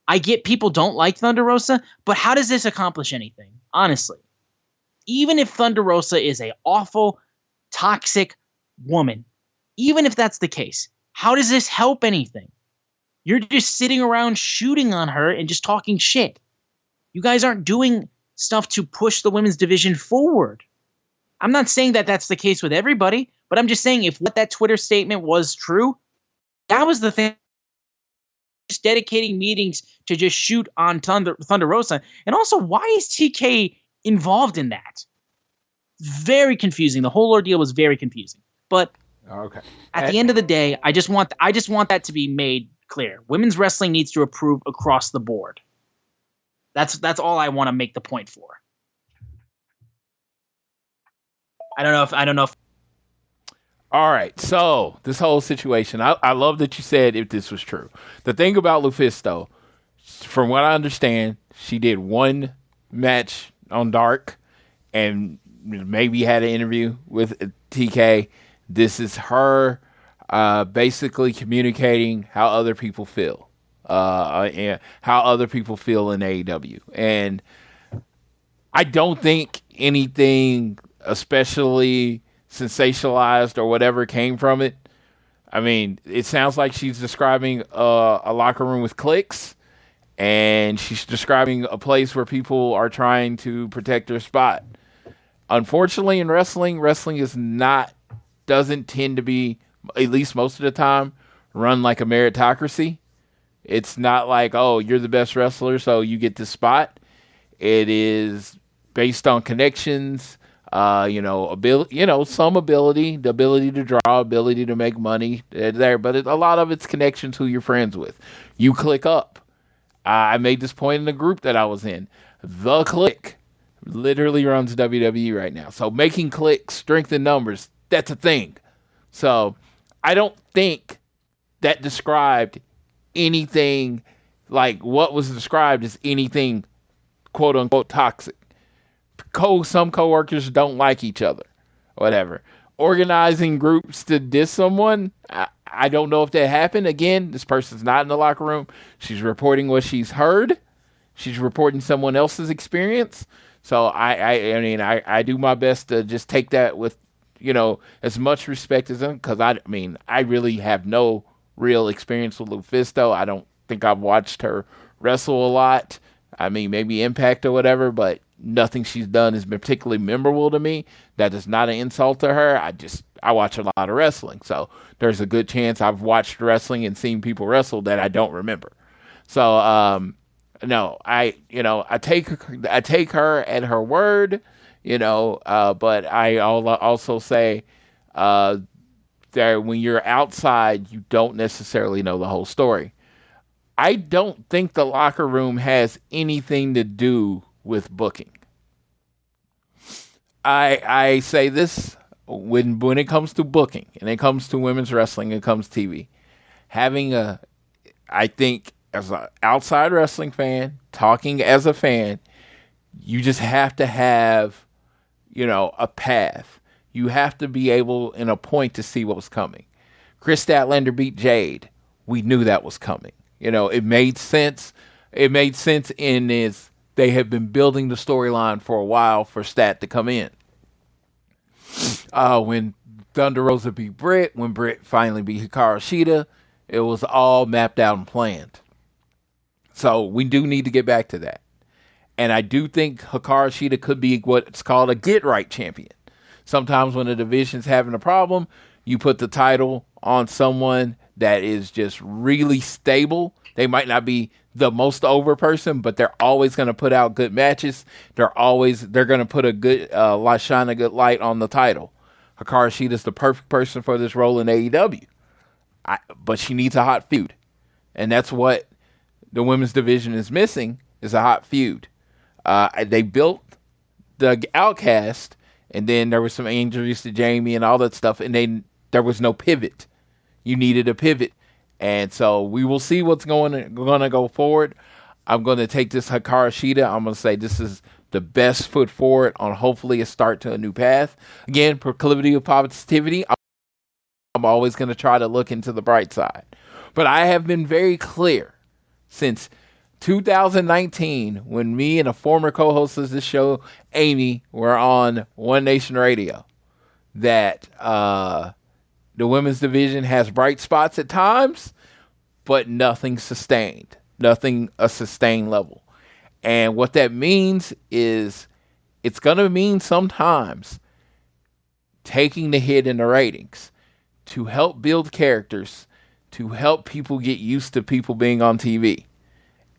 I get people don't like Thunder Rosa, but how does this accomplish anything? Honestly. Even if Thunder Rosa is a awful, toxic woman, even if that's the case, how does this help anything? You're just sitting around shooting on her and just talking shit. You guys aren't doing stuff to push the women's division forward. I'm not saying that that's the case with everybody, but I'm just saying if what that Twitter statement was true, that was the thing. Just dedicating meetings to just shoot on Thunder Rosa. And also, why is TK involved in that? Very confusing. The whole ordeal was very confusing. But okay. At the end of the day, I just want that to be made clear. Women's wrestling needs to improve across the board. That's all I want to make the point for. I don't know if All right, so this whole situation, I love that you said if this was true. The thing about Lufisto, from what I understand, she did one match on Dark and maybe had an interview with TK. This is her basically communicating how other people feel, and how other people feel in AEW. And I don't think anything especially sensationalized or whatever came from it. I mean, it sounds like she's describing a locker room with cliques, and she's describing a place where people are trying to protect their spot. Unfortunately, in wrestling doesn't tend to be, at least most of the time, run like a meritocracy. It's not like, oh, you're the best wrestler, so you get this spot. It is based on connections, ability, some ability, the ability to draw, ability to make money there, but a lot of it's connections who you're friends with. You click up. I made this point in the group that I was in. The Click literally runs WWE right now. So making clicks, strength in numbers, that's a thing. So I don't think that described anything like what was described as anything quote unquote toxic. Some coworkers don't like each other, whatever. Organizing groups to diss someone, I don't know if that happened. Again, this person's not in the locker room. She's reporting what she's heard. She's reporting someone else's experience. So I do my best to just take that with, as much respect as them, because I really have no real experience with Lufisto. I don't think I've watched her wrestle a lot. I mean, maybe Impact or whatever, but nothing she's done has been particularly memorable to me. That is not an insult to her. I watch a lot of wrestling, so there's a good chance I've watched wrestling and seen people wrestle that I don't remember. So, no, I take her at her word, but I also say that when you're outside, you don't necessarily know the whole story. I don't think the locker room has anything to do with booking. I say this when it comes to booking and it comes to women's wrestling, it comes to TV. I think as an outside wrestling fan, talking as a fan, you just have to have, a path. You have to be able in a point to see what was coming. Chris Statlander beat Jade. We knew that was coming. It made sense. It made sense in this. They have been building the storyline for a while for Stat to come in. When Thunder Rosa beat Britt, when Britt finally beat Hikaru Shida, it was all mapped out and planned. So we do need to get back to that. And I do think Hikaru Shida could be what's called a get-right champion. Sometimes when a division's having a problem, you put the title on someone that is just really stable. They might not be the most over person, but they're always going to put out good matches. They're going to put a good shine a good light on the title. Hikaru Shida is the perfect person for this role in AEW. But she needs a hot feud. And that's what the women's division is missing, is a hot feud. They built the Outcast, and then there were some injuries to Jamie and all that stuff, and there was no pivot. You needed a pivot. And so we will see what's going to go forward. I'm going to take this Hikaru Shida. I'm going to say this is the best foot forward on hopefully a start to a new path. Again, proclivity of positivity. I'm always going to try to look into the bright side. But I have been very clear since 2019 when me and a former co-host of this show, Amy, were on One Nation Radio, that the women's division has bright spots at times, but nothing sustained. Nothing a sustained level. And what that means is it's going to mean sometimes taking the hit in the ratings to help build characters, to help people get used to people being on TV.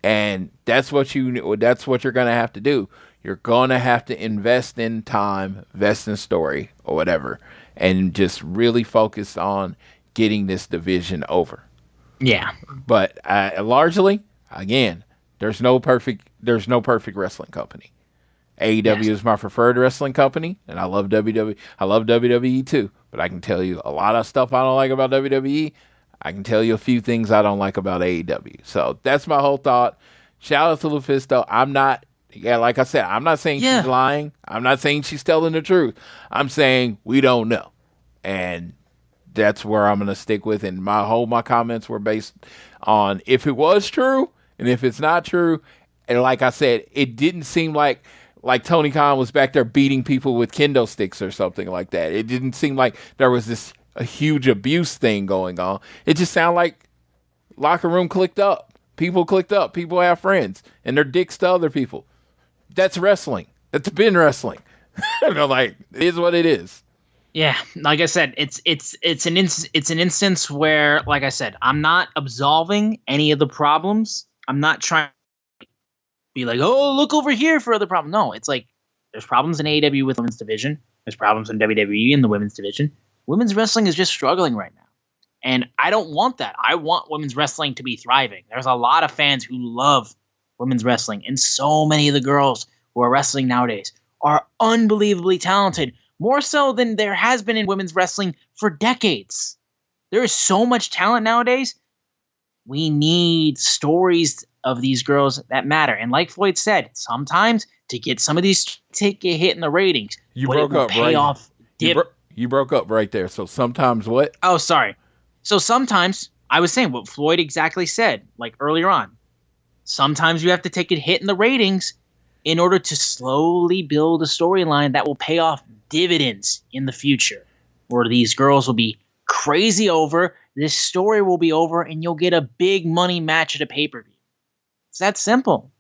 And that's what you're going to have to do. You're going to have to invest in time, invest in story or whatever, and just really focus on getting this division over. Yeah. But largely, again, there's no perfect wrestling company. AEW is my preferred wrestling company, and I love WWE. I love WWE too, but I can tell you a lot of stuff I don't like about WWE. I can tell you a few things I don't like about AEW. So that's my whole thought. Shout out to Lufisto. Like I said, I'm not saying she's lying. I'm not saying she's telling the truth. I'm saying we don't know. And that's where I'm going to stick with. And my comments were based on if it was true and if it's not true. And like I said, it didn't seem like Tony Khan was back there beating people with kendo sticks or something like that. It didn't seem like there was a huge abuse thing going on. It just sounded like locker room clicked up. People clicked up. People have friends and they're dicks to other people. That's wrestling. That's been wrestling. It is what it is. Yeah, like I said, it's an instance where, like I said, I'm not absolving any of the problems. I'm not trying to be like, oh, look over here for other problems. No, it's like there's problems in AEW with women's division. There's problems in WWE in the women's division. Women's wrestling is just struggling right now. And I don't want that. I want women's wrestling to be thriving. There's a lot of fans who love women's wrestling. And so many of the girls who are wrestling nowadays are unbelievably talented. More so than there has been in women's wrestling for decades. There is so much talent nowadays. We need stories of these girls that matter. And like Floyd said, sometimes to get some of these take a hit in the ratings. You broke up, right? You broke up right there. So sometimes what? Oh, sorry. So sometimes, I was saying what Floyd exactly said, like earlier on. Sometimes you have to take a hit in the ratings in order to slowly build a storyline that will pay off dividends in the future. Where these girls will be crazy over, this story will be over, and you'll get a big money match at a pay-per-view. It's that simple.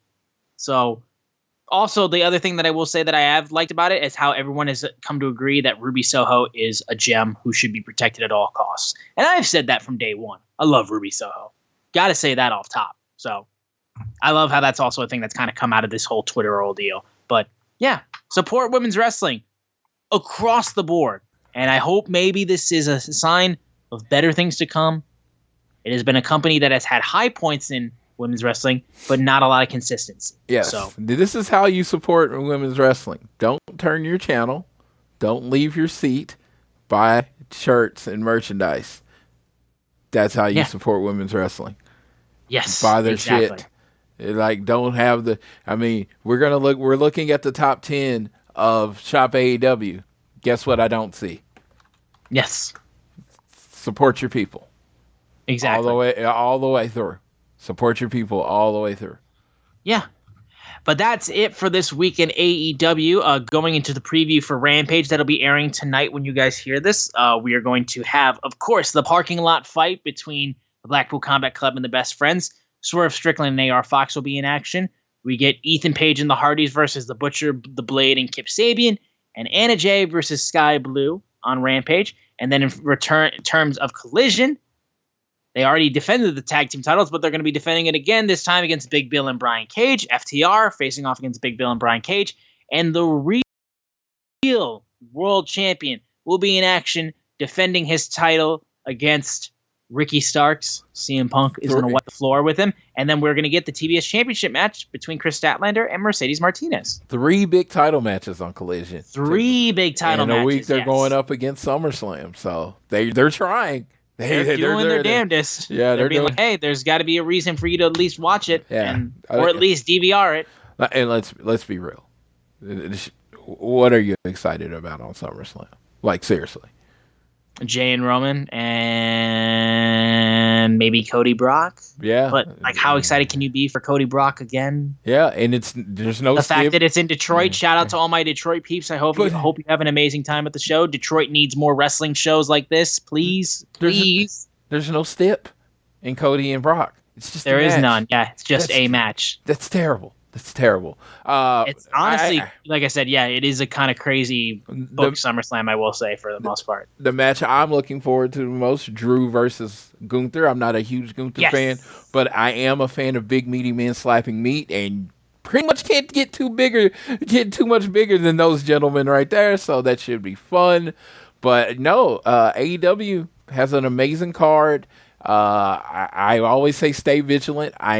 So, also, the other thing that I will say that I have liked about it is how everyone has come to agree that Ruby Soho is a gem who should be protected at all costs. And I've said that from day one. I love Ruby Soho. Got to say that off top. So I love how that's also a thing that's kind of come out of this whole Twitter ordeal. But yeah, support women's wrestling across the board. And I hope maybe this is a sign of better things to come. It has been a company that has had high points in women's wrestling, but not a lot of consistency. Yes. So this is how you support women's wrestling. Don't turn your channel. Don't leave your seat. Buy shirts and merchandise. That's how you support women's wrestling. Yes. Buy their shit. Don't have we're looking at the top 10 of Shop AEW. Guess what I don't see? Yes. Support your people. Exactly. All the way through. Support your people all the way through. Yeah. But that's it for this week in AEW. Going into the preview for Rampage that'll be airing tonight when you guys hear this. We are going to have, of course, the parking lot fight between the Blackpool Combat Club and the Best Friends. Swerve Strickland and AR Fox will be in action. We get Ethan Page and the Hardys versus the Butcher, the Blade, and Kip Sabian. And Anna Jay versus Sky Blue on Rampage. And then in terms of Collision, they already defended the tag team titles, but they're going to be defending it again, this time against Big Bill and Brian Cage. FTR facing off against Big Bill and Brian Cage. And the real world champion will be in action defending his title against Ricky Starks. CM Punk is going to wipe the floor with him. And then we're going to get the TBS Championship match between Chris Statlander and Mercedes Martinez. 3 big title matches on Collision. 3 big title matches. In a week they're going up against SummerSlam. So they're trying. They're doing their damnedest. Yeah, they're being like, hey, there's got to be a reason for you to at least watch it, or at least DVR it. And let's be real. What are you excited about on SummerSlam? Like, seriously. Jay and Roman and maybe Cody Brock. Yeah. But how excited can you be for Cody Brock again? Yeah, and there's no fact that it's in Detroit. Shout out to all my Detroit peeps. I hope you have an amazing time at the show. Detroit needs more wrestling shows like this, please. There's no stip in Cody and Brock. It's just there is none. Yeah, it's just a match. That's terrible. It's terrible. It's honestly, like I said, yeah, it is a kind of crazy book SummerSlam, I will say, for the most part. The match I'm looking forward to the most, Drew versus Gunther. I'm not a huge Gunther fan, but I am a fan of big meaty men slapping meat, and pretty much can't get too much bigger than those gentlemen right there, so that should be fun. But no, AEW has an amazing card. I always say stay vigilant. I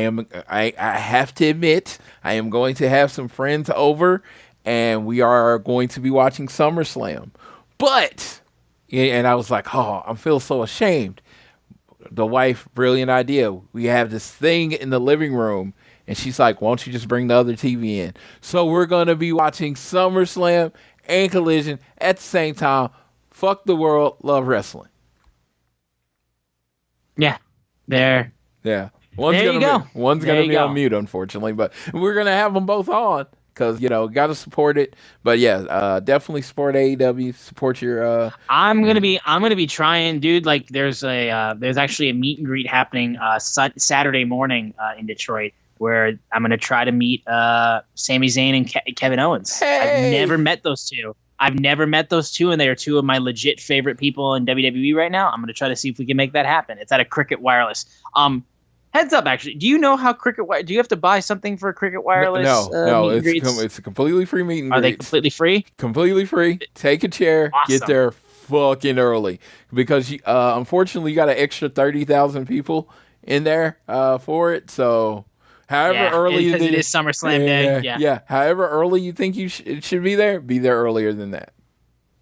have to admit, I am going to have some friends over, and we are going to be watching SummerSlam. But, and I was like, oh, I feel so ashamed. The wife, brilliant idea. We have this thing in the living room, and she's like, why don't you just bring the other TV in? So we're going to be watching SummerSlam and Collision at the same time. Fuck the world, love wrestling. Yeah, there. Yeah, one's gonna be on mute, unfortunately, but we're gonna have them both on because gotta support it. But yeah, definitely support AEW. Support your. I'm gonna be trying, dude. Like, there's actually a meet and greet happening Saturday morning in Detroit, where I'm gonna try to meet Sami Zayn and Kevin Owens. Hey! I've never met those two. And they are two of my legit favorite people in WWE right now. I'm going to try to see if we can make that happen. It's at a Cricket Wireless. Heads up, actually. Do you know how do you have to buy something for a Cricket Wireless? No. It's a completely free meet and greet. Are they completely free? Completely free. Take a chair. Awesome. Get there fucking early. Because, unfortunately, you got an extra 30,000 people in there for it. So... However early it is SummerSlam day. Yeah. However early you think it should be there earlier than that.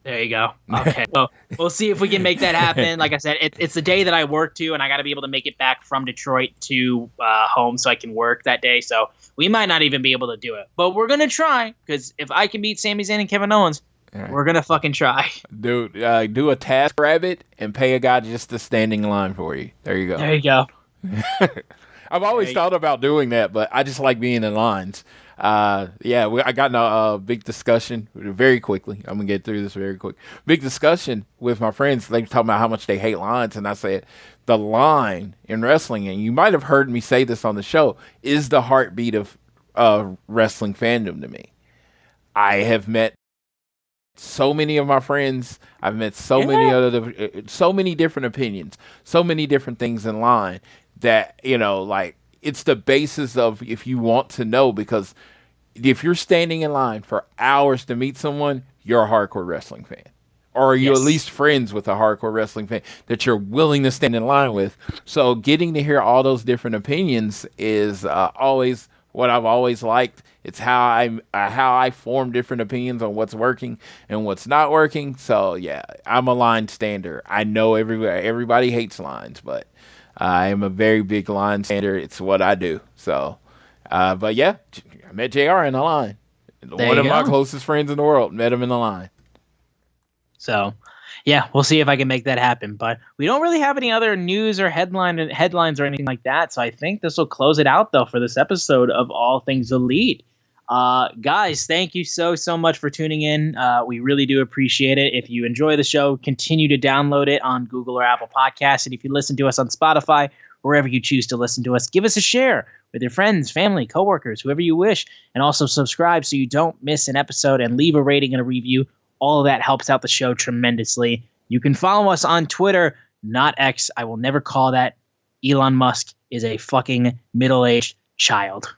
There you go. Okay. Well, we'll see if we can make that happen. Like I said, it's the day that I work too, and I got to be able to make it back from Detroit to home so I can work that day. So we might not even be able to do it, but we're gonna try, because if I can beat Sami Zayn and Kevin Owens, we're gonna fucking try. Dude, do a task rabbit and pay a guy just to stand in line for you. There you go. There you go. I've always thought about doing that, but I just like being in lines. I got in a big discussion very quickly. I'm going to get through this very quick. Big discussion with my friends. They were talking about how much they hate lines, and I said, the line in wrestling, and you might have heard me say this on the show, is the heartbeat of wrestling fandom to me. I have met so many of my friends. I've met so many different opinions, so many different things in line. That, it's the basis of if you want to know, because if you're standing in line for hours to meet someone, you're a hardcore wrestling fan. Or are you at least friends with a hardcore wrestling fan that you're willing to stand in line with? So getting to hear all those different opinions is always what I've always liked. It's how I form different opinions on what's working and what's not working. So, yeah, I'm a line stander. I know everybody hates lines, but I am a very big line stander. It's what I do. So, but yeah, I met JR in the line. One of my closest friends in the world. Met him in the line. So, yeah, we'll see if I can make that happen. But we don't really have any other news or headlines or anything like that. So I think this will close it out, though, for this episode of All Things Elite. Guys, thank you so much for tuning in. We really do appreciate it. If you enjoy the show, continue to download it on Google or Apple Podcasts. And if you listen to us on Spotify, wherever you choose to listen to us, give us a share with your friends, family, coworkers, whoever you wish. And also subscribe so you don't miss an episode, and leave a rating and a review. All of that helps out the show tremendously. You can follow us on Twitter, not X. I will never call that. Elon Musk is a fucking middle-aged child.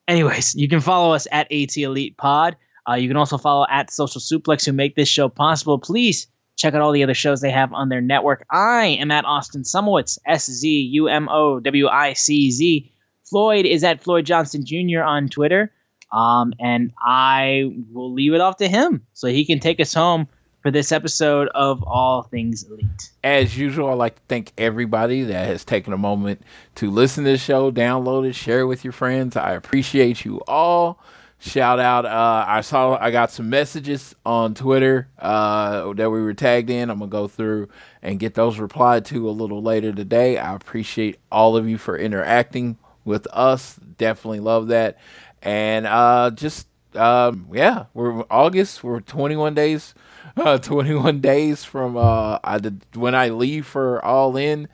Anyways, you can follow us at AT Elite Pod. You can also follow at Social Suplex, who make this show possible. Please check out all the other shows they have on their network. I am at Austin Sumowitz, SZUMOWICZ. Floyd is at Floyd Johnson Jr. on Twitter. And I will leave it off to him so he can take us home for this episode of All Things Elite. As usual, I'd like to thank everybody that has taken a moment to listen to the show, download it, share it with your friends. I appreciate you all. Shout out. I got some messages on Twitter that we were tagged in. I'm going to go through and get those replied to a little later today. I appreciate all of you for interacting with us. Definitely love that. And we're August. We're 21 days. 21 days from when I leave for All In.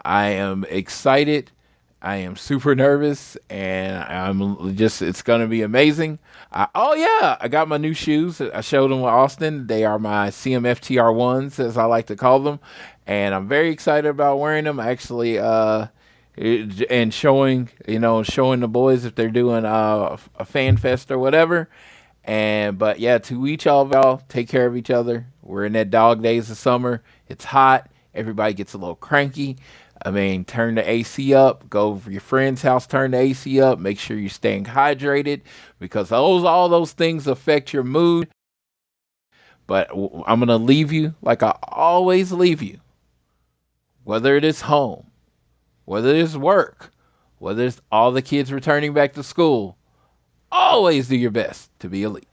I am excited. I am super nervous, and it's going to be amazing. I got my new shoes. I showed them with Austin. They are my CMFTR ones, as I like to call them. And I'm very excited about wearing them. Actually, and showing the boys if they're doing a fan fest or whatever. But yeah, to each of y'all, take care of each other. We're in that dog days of summer. It's hot. Everybody gets a little cranky. I mean, turn the AC up. Go over your friend's house, turn the AC up. Make sure you're staying hydrated, because all those things affect your mood. But I'm going to leave you like I always leave you. Whether it is home, whether it is work, whether it's all the kids returning back to school, always do your best to be elite.